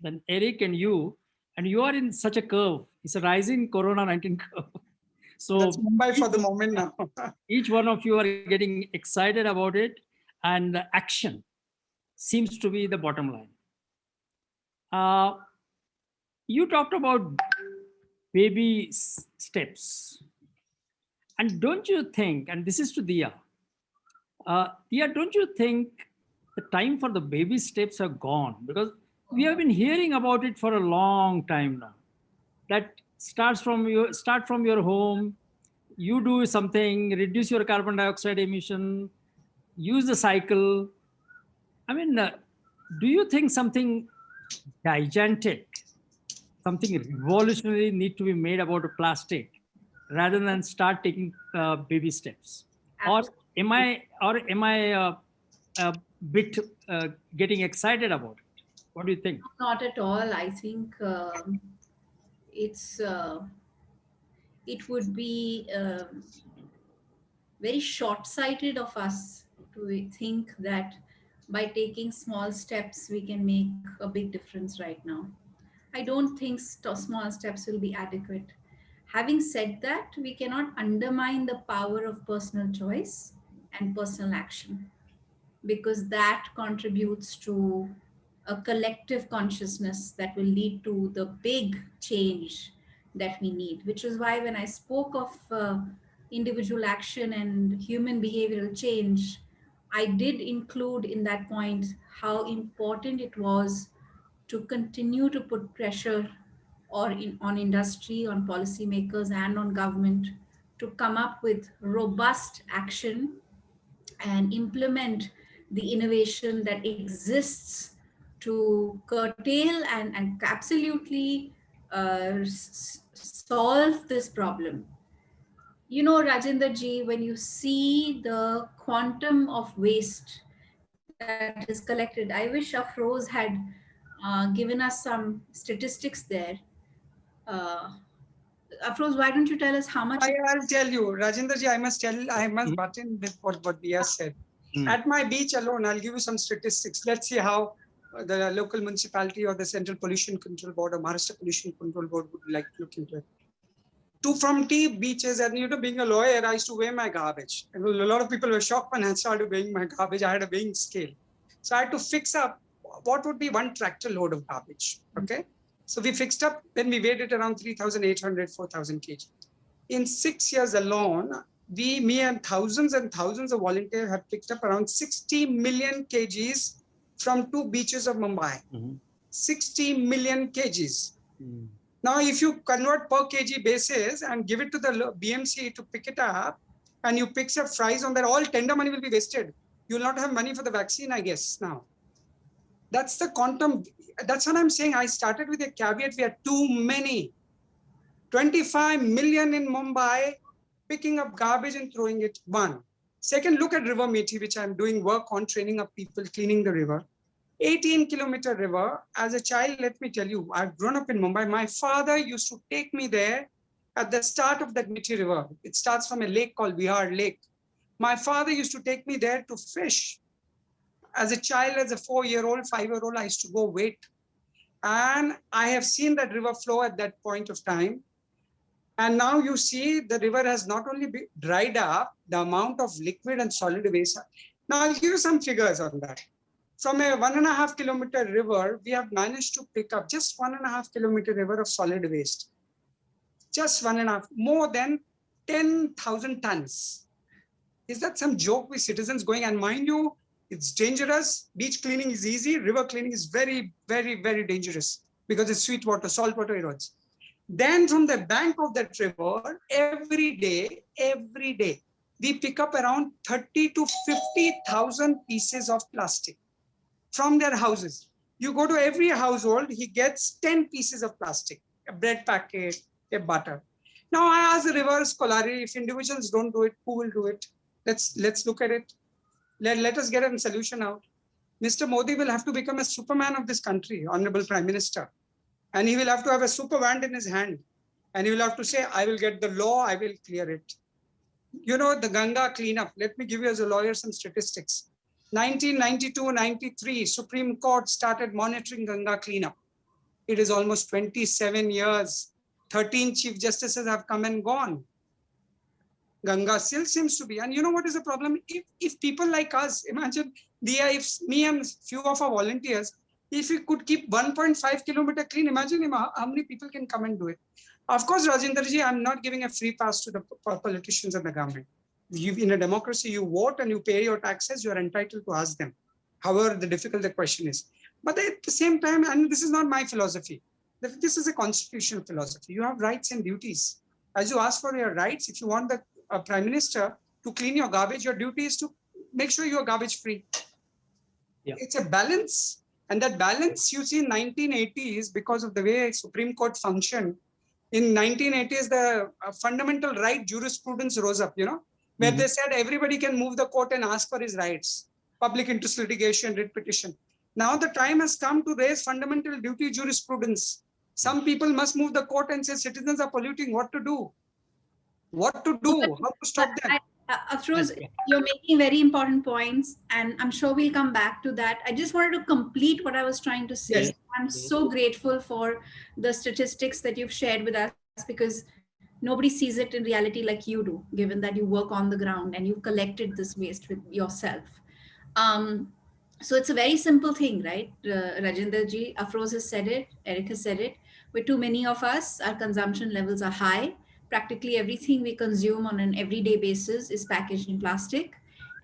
then Erik and you are in such a curve. It's a rising Corona-19 curve. So that's Mumbai for the moment now. Each one of you are getting excited about it, and action seems to be the bottom line. Uh, you talked about baby steps. And don't you think, and this is to Dia, Dia, don't you think the time for the baby steps are gone? Because we have been hearing about it for a long time now. That start from your home, you do something, reduce your carbon dioxide emission, use the cycle. I mean, do you think something gigantic, something revolutionary need to be made about a plastic rather than start taking baby steps? Or am I a bit getting excited about it? What do you think? Not at all. I think it's it would be very short-sighted of us to think that by taking small steps we can make a big difference right now. I don't think small steps will be adequate. Having said that, we cannot undermine the power of personal choice and personal action, because that contributes to a collective consciousness that will lead to the big change that we need. Which is why when I spoke of individual action and human behavioral change, I did include in that point how important it was to continue to put pressure on industry, on policymakers, and on government to come up with robust action and implement the innovation that exists to curtail and absolutely solve this problem. You know, Rajendra ji, when you see the quantum of waste that is collected, I wish Afroz had given us some statistics there. Uh, Afroz, why don't you tell us how much? I'll tell you, Rajendra ji, I must Mhm. butt in with what Dia said. Mm. At my beach alone, I'll give you some statistics. Let's see how the local municipality or the Central Pollution Control Board or Maharashtra Pollution Control Board would like to look into it. From beaches, and being a lawyer, I used to weigh my garbage. And a lot of people were shocked when I started weighing my garbage. I had a weighing scale. So I had to fix up what would be one tractor load of garbage. Okay. So we fixed up, then we weighed it around 3,800, 4,000 kg. In 6 years alone, me and thousands of volunteers have picked up around 60 million kgs from 2 beaches of Mumbai. 60 million kgs. Now, if you convert per kg basis and give it to the BMC to pick it up, and you pick up fries on that, all tender money will be wasted. You will not have money for the vaccine, I guess, now. That's the quantum. That's what I'm saying. I started with a caveat. We are too many. 25 million in Mumbai, picking up garbage and throwing it. One. Second, look at River Methi, which I'm doing work on, training up people, cleaning the river. 18-kilometer river. As a child, let me tell you, I've grown up in Mumbai. My father used to take me there at the start of that Methi river. It starts from a lake called Vihar Lake. My father used to take me there to fish. As a child, as a 4-year-old, 5-year-old, I used to go wait. And I have seen that river flow at that point of time. And now you see the river has not only dried up, the amount of liquid and solid waste. Now I'll give you some figures on that. From a 1.5 kilometer river, we have managed to pick up just 1.5 kilometer river of solid waste. Just 1.5, more than 10,000 tons. Is that some joke with citizens going? And mind you, it's dangerous. Beach cleaning is easy. River cleaning is very, very, very dangerous because it's sweet water, salt water erodes. Then from the bank of that river, every day, we pick up around 30 to 50,000 pieces of plastic from their houses. You go to every household, he gets 10 pieces of plastic, a bread packet, a butter. Now I ask the reverse polarity, if individuals don't do it, who will do it? Let's look at it. Let us get a solution out. Mr. Modi will have to become a Superman of this country, Honorable Prime Minister. And he will have to have a super wand in his hand. And he will have to say, I will get the law, I will clear it. You know, the Ganga cleanup. Let me give you as a lawyer some statistics. 1992-93, Supreme Court started monitoring Ganga cleanup. It is almost 27 years. 13 chief justices have come and gone. Ganga still seems to be. And you know what is the problem? If people like us, imagine, if me and few of our volunteers, If we could keep 1.5 kilometer clean, imagine how many people can come and do it. Of course, Rajendra ji, I'm not giving a free pass to the politicians and the government. In a democracy, you vote and you pay your taxes, you're entitled to ask them, however the difficult the question is. But at the same time, and this is not my philosophy, this is a constitutional philosophy. You have rights and duties. As you ask for your rights, if you want the prime minister to clean your garbage, your duty is to make sure you're garbage free. Yeah. It's a balance. And that balance you see in 1980s, because of the way Supreme Court functioned, in 1980s, the fundamental right jurisprudence rose up, where they said everybody can move the court and ask for his rights, public interest litigation, writ petition. Now the time has come to raise fundamental duty jurisprudence. Some people must move the court and say citizens are polluting, what to do? What to do? How to stop them? Afroz, you're making very important points, and I'm sure we'll come back to that. I just wanted to complete what I was trying to say. Yes. I'm so grateful for the statistics that you've shared with us, because nobody sees it in reality like you do, given that you work on the ground and you've collected this waste with yourself. So it's a very simple thing, right? Rajendra ji, Afroz has said it, Erik has said it. With too many of us, our consumption levels are high. Practically everything we consume on an everyday basis is packaged in plastic,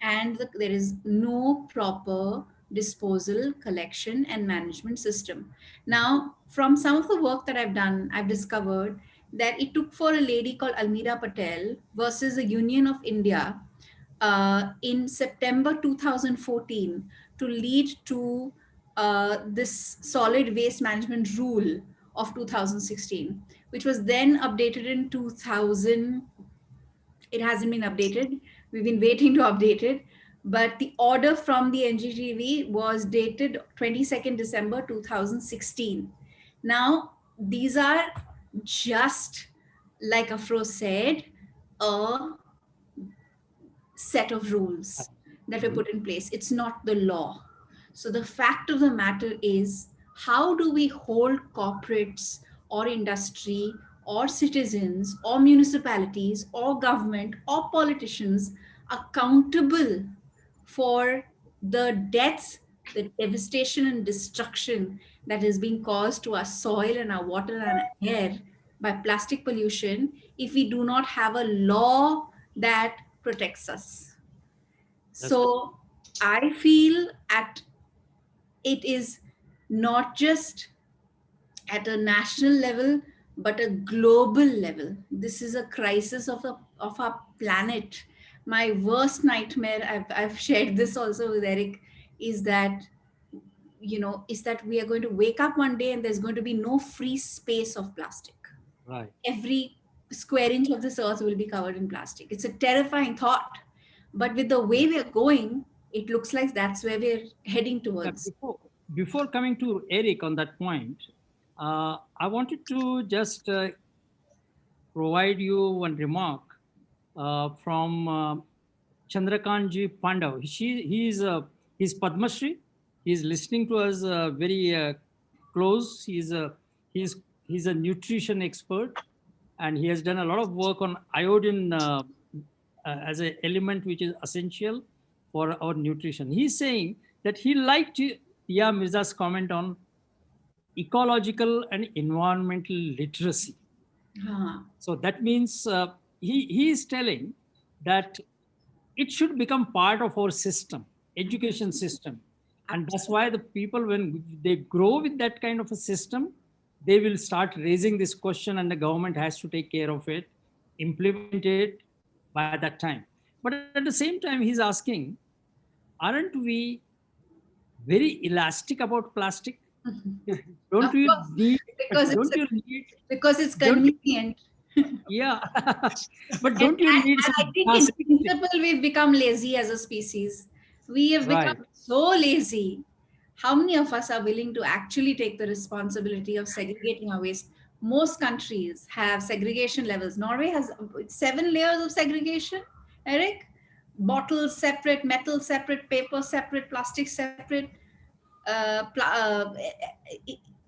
and there is no proper disposal, collection, and management system. Now, from some of the work that I've done, I've discovered that it took for a lady called Almira Patel versus the Union of India in September 2014 to lead to this solid waste management rule of 2016, which was then updated in 2000. It hasn't been updated. We've been waiting to update it. But the order from the NGTV was dated 22nd December 2016. Now, these are just, like Afroz said, a set of rules that were put in place. It's not the law. So the fact of the matter is, how do we hold corporates or industry or citizens or municipalities or government or politicians accountable for the deaths, the devastation and destruction that is being caused to our soil and our water and our air by plastic pollution, if we do not have a law that protects us? So I feel it is not just at a national level, but a global level. This is a crisis of our planet. My worst nightmare, I've shared this also with Erik, is that we are going to wake up one day and there's going to be no free space of plastic. Right. Every square inch of this earth will be covered in plastic. It's a terrifying thought, but with the way we're going, it looks like that's where we're heading towards. Before coming to Erik on that point, I wanted to just provide you one remark from Chandrakantji Pandav. He's Padma Shri. He's listening to us very close. He's a nutrition expert, and he has done a lot of work on iodine as an element which is essential for our nutrition. He's saying that he liked Mirza's comment on ecological and environmental literacy. So that means he is telling that it should become part of our system, education system. And that's why the people, when they grow with that kind of a system, they will start raising this question, and the government has to take care of it, implement it by that time. But at the same time, he's asking, aren't we very elastic about plastic? Don't you need? Because it's convenient. Yeah, but don't you need? I think in principle we've become lazy as a species. We have become so lazy. How many of us are willing to actually take the responsibility of segregating our waste? Most countries have segregation levels. Norway has 7 layers of segregation, Erik. Bottles separate, metal separate, paper separate, plastic separate.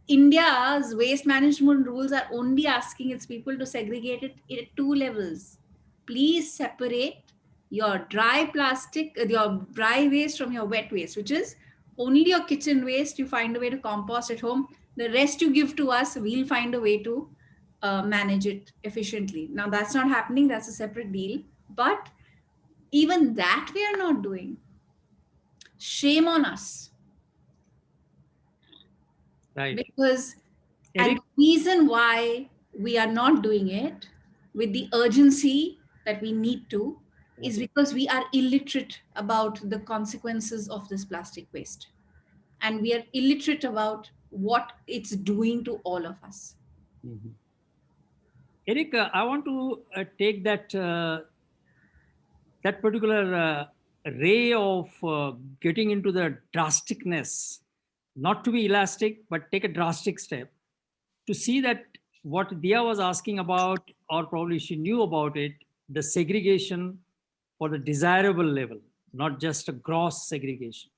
India's waste management rules are only asking its people to segregate it at 2 levels. Please separate your dry plastic, your dry waste from your wet waste, which is only your kitchen waste, you find a way to compost at home. The rest you give to us, we'll find a way to manage it efficiently. Now, that's not happening. That's a separate deal. But even that we are not doing. Shame on us. Right. Because, and Erik, the reason why we are not doing it with the urgency that we need to is because we are illiterate about the consequences of this plastic waste. And we are illiterate about what it's doing to all of us. mhm. Erik, I want to take that particular ray of getting into the drasticness, not to be elastic, but take a drastic step to see that what Dia was asking about, or probably she knew about it, the segregation for the desirable level, not just a gross segregation.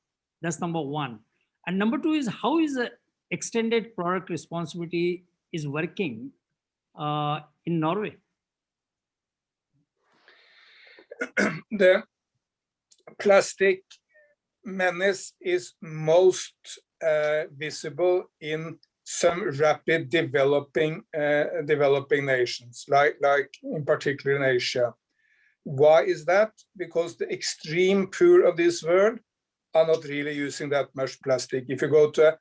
That's number one. And number two is how is the extended product responsibility is working in Norway? The plastic menace is most visible in some rapid developing nations, like in particular in Asia. Why is that? Because the extreme poor of this world are not really using that much plastic. If you go to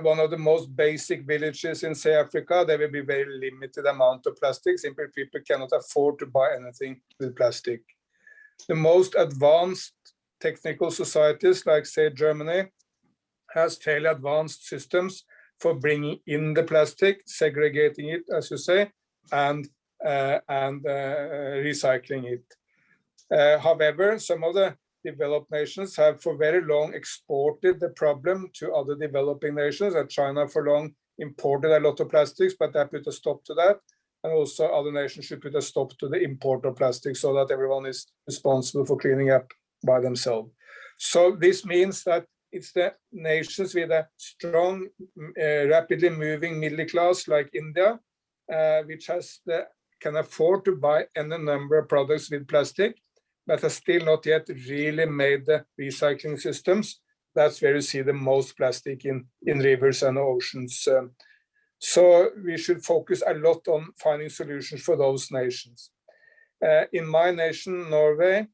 one of the most basic villages in, say, Africa, there will be very limited amount of plastic. Simply people cannot afford to buy anything with plastic. The most advanced technical societies, like, say, Germany, has fairly advanced systems for bringing in the plastic, segregating it, as you say, and recycling it. However, some of the developed nations have for very long exported the problem to other developing nations, and China for long imported a lot of plastics, but that put a stop to that. And also other nations should put a stop to the import of plastic so that everyone is responsible for cleaning up by themselves. So this means that it's the nations with a strong, rapidly moving middle class like India, which can afford to buy any number of products with plastic, but has still not yet really made the recycling systems. That's where you see the most plastic in rivers and oceans. So we should focus a lot on finding solutions for those nations. In my nation, Norway,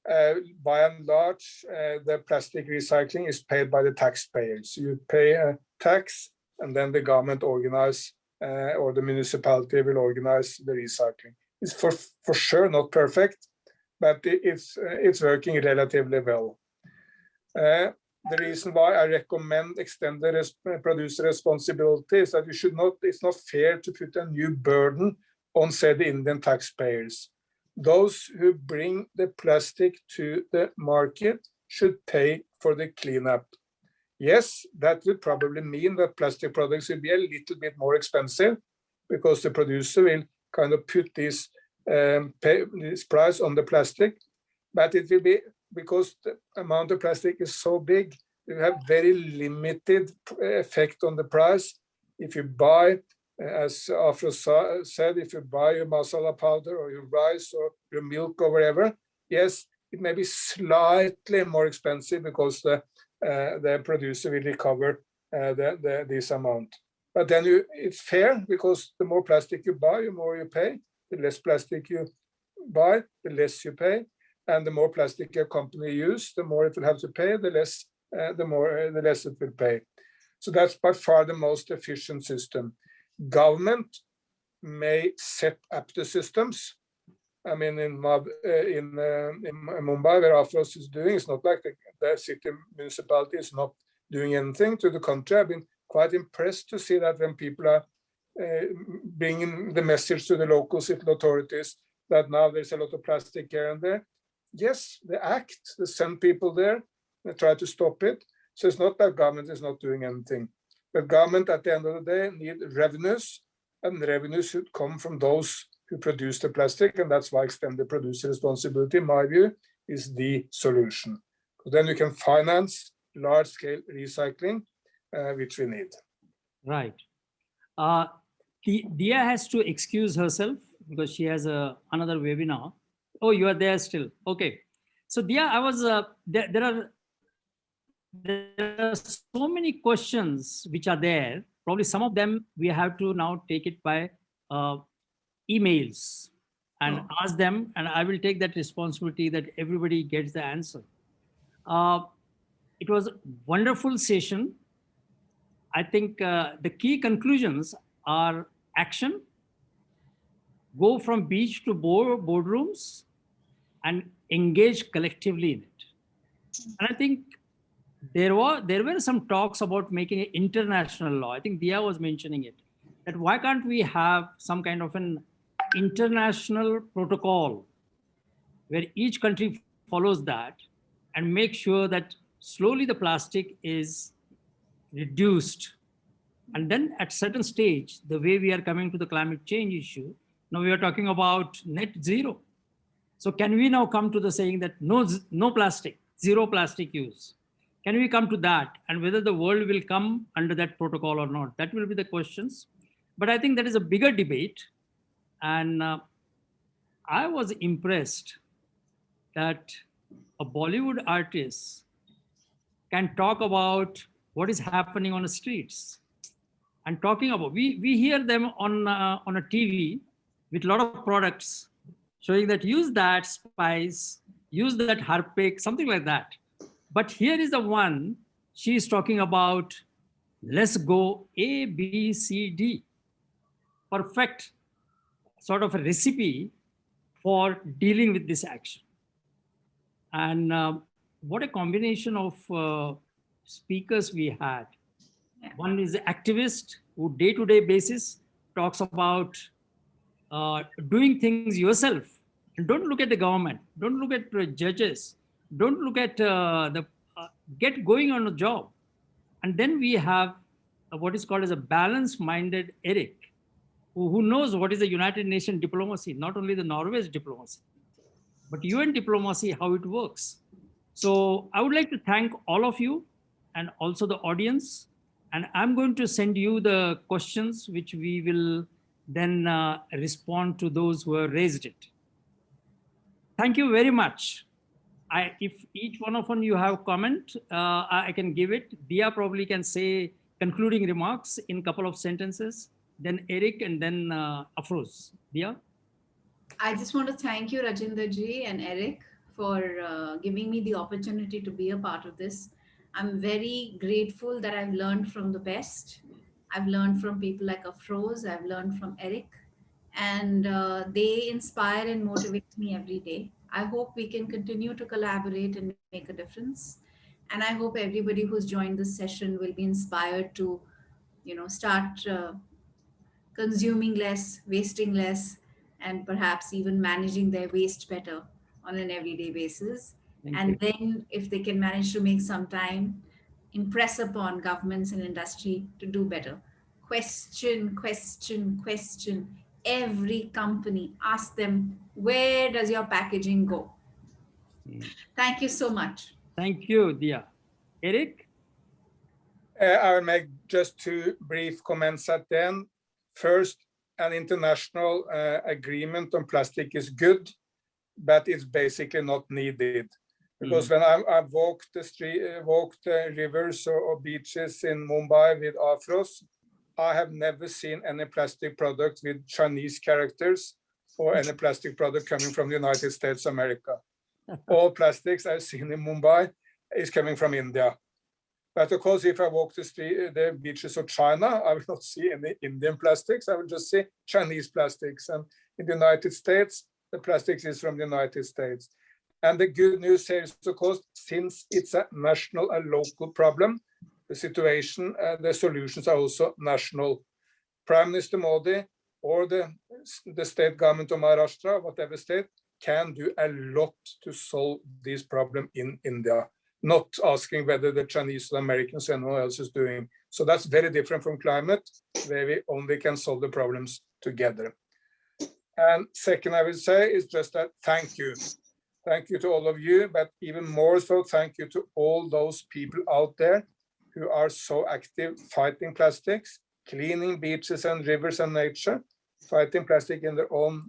by and large, the plastic recycling is paid by the taxpayers. You pay a tax, and then the government organize, or the municipality will organize the recycling. It's for sure not perfect, but it's working relatively well. The reason why I recommend extended producer responsibility is that it's not fair to put a new burden on, say, the Indian taxpayers. Those who bring the plastic to the market should pay for the cleanup. Yes, that would probably mean that plastic products will be a little bit more expensive because the producer will kind of put this price on the plastic, but it will be because the amount of plastic is so big, you have very limited effect on the price. If you buy, as Afroz said, if you buy your masala powder or your rice or your milk or whatever, yes, it may be slightly more expensive because the producer will recover this amount. But then it's fair because the more plastic you buy, the more you pay. The less plastic you buy, the less you pay. And the more plastic a company uses, the more it will have to pay, the less it will pay. So that's by far the most efficient system. Government may set up the systems. I mean, in Mumbai, where Afroz is doing, it's not like the city municipality is not doing anything. To the contrary, I've been quite impressed to see that when people are bringing the message to the local city authorities that now there's a lot of plastic here and there. Yes, they act, they send people there, they try to stop it. So it's not that government is not doing anything. But government at the end of the day need revenues, and revenues should come from those who produce the plastic, and that's why extended producer responsibility, in my view, is the solution. Then you can finance large-scale recycling, which we need. Right. Dia has to excuse herself because she has another webinar. Oh, you are there still. Okay. So Dia, I was there are there are so many questions which are there. Probably some of them we have to now take it by emails and ask them, and I will take that responsibility that everybody gets the answer. It was a wonderful session. I think the key conclusions are action, go from beach to boardrooms, and engage collectively in it. And I think there were some talks about making an international law. I think Dia was mentioning it, that why can't we have some kind of an international protocol where each country follows that and make sure that slowly the plastic is reduced. And then at certain stage, the way we are coming to the climate change issue, now we are talking about net zero. So can we now come to the saying that no plastic, zero plastic use? Can we come to that? And whether the world will come under that protocol or not, that will be the questions. But I think that is a bigger debate. And I was impressed that a Bollywood artist can talk about what is happening on the streets. And talking about, we hear them on a TV with a lot of products showing that use that spice, use that harpic, something like that. But here is the one, she is talking about, let's go A, B, C, D. Perfect sort of a recipe for dealing with this action. And what a combination of speakers we had. Yeah. One is the activist who day-to-day basis talks about doing things yourself. And don't look at the government, don't look at judges, don't look at get going on a job. And then we have what is called as a balanced-minded Erik, who knows what is the United Nations diplomacy, not only the Norway's diplomacy, but UN diplomacy, how it works. So I would like to thank all of you and also the audience. And I'm going to send you the questions which we will then respond to those who have raised it. Thank you very much. If each one of you have comment, I can give it. Dia probably can say concluding remarks in a couple of sentences, then Erik, and then Afroz. Dia? I just want to thank you, Rajendra ji and Erik, for giving me the opportunity to be a part of this. I'm very grateful that I've learned from the best. I've learned from people like Afroz, I've learned from Erik, and they inspire and motivate me every day. I hope we can continue to collaborate and make a difference. And I hope everybody who's joined this session will be inspired to, start consuming less, wasting less, and perhaps even managing their waste better on an everyday basis. And then if they can manage to make some time, impress upon governments and industry to do better. Question, question, question. Every company, ask them, where does your packaging go? Thank you so much. Thank you, Dia. Erik? I will make just two brief comments at the end. First, an international agreement on plastic is good, but it's basically not needed. Because when I've walked the rivers or beaches in Mumbai with Afroz, I have never seen any plastic product with Chinese characters or any plastic product coming from the United States of America. All plastics I've seen in Mumbai is coming from India. But of course, if I walk the beaches of China, I will not see any Indian plastics. I will just see Chinese plastics. And in the United States, the plastics is from the United States. And the good news here is, of course, since it's a national and local problem, the situation, the solutions are also national. Prime Minister Modi or the state government of Maharashtra, whatever state, can do a lot to solve this problem in India, not asking whether the Chinese or Americans or anyone else is doing. So that's very different from climate, where we only can solve the problems together. And second, I will say is just that thank you. Thank you to all of you, but even more so, thank you to all those people out there who are so active fighting plastics, cleaning beaches and rivers and nature, fighting plastic in their own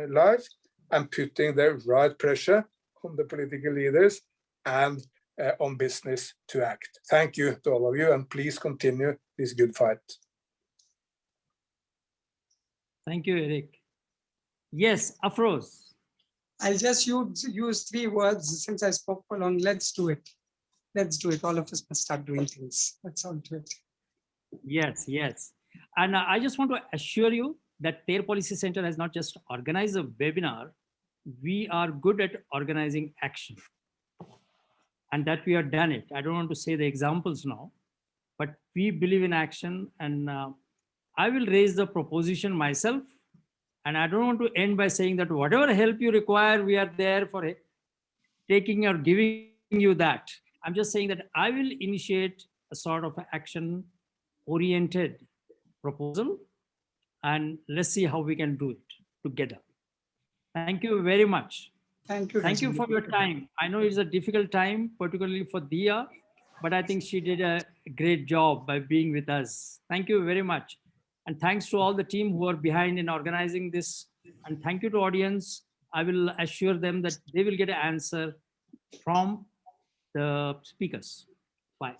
life, and putting the right pressure on the political leaders and on business to act. Thank you to all of you, and please continue this good fight. Thank you, Erik. Yes, Afroz. I'll just use 3 words since I spoke for long. Let's do it. Let's do it. All of us must start doing things. Let's all do it. Yes, yes. And I just want to assure you that TERRE Policy Center has not just organized a webinar, we are good at organizing action. And that we have done it. I don't want to say the examples now, but we believe in action, and I will raise the proposition myself. And I don't want to end by saying that whatever help you require, we are there for it, taking or giving you that. I'm just saying that I will initiate a sort of action oriented proposal, and let's see how we can do it together. Thank you very much. Thank you. Thank you for Rajendra. your time. I know it's a difficult time, particularly for Dia, but I think she did a great job by being with us. Thank you very much. And thanks to all the team who are behind in organizing this. And thank you to audience. I will assure them that they will get an answer from the speakers. Bye.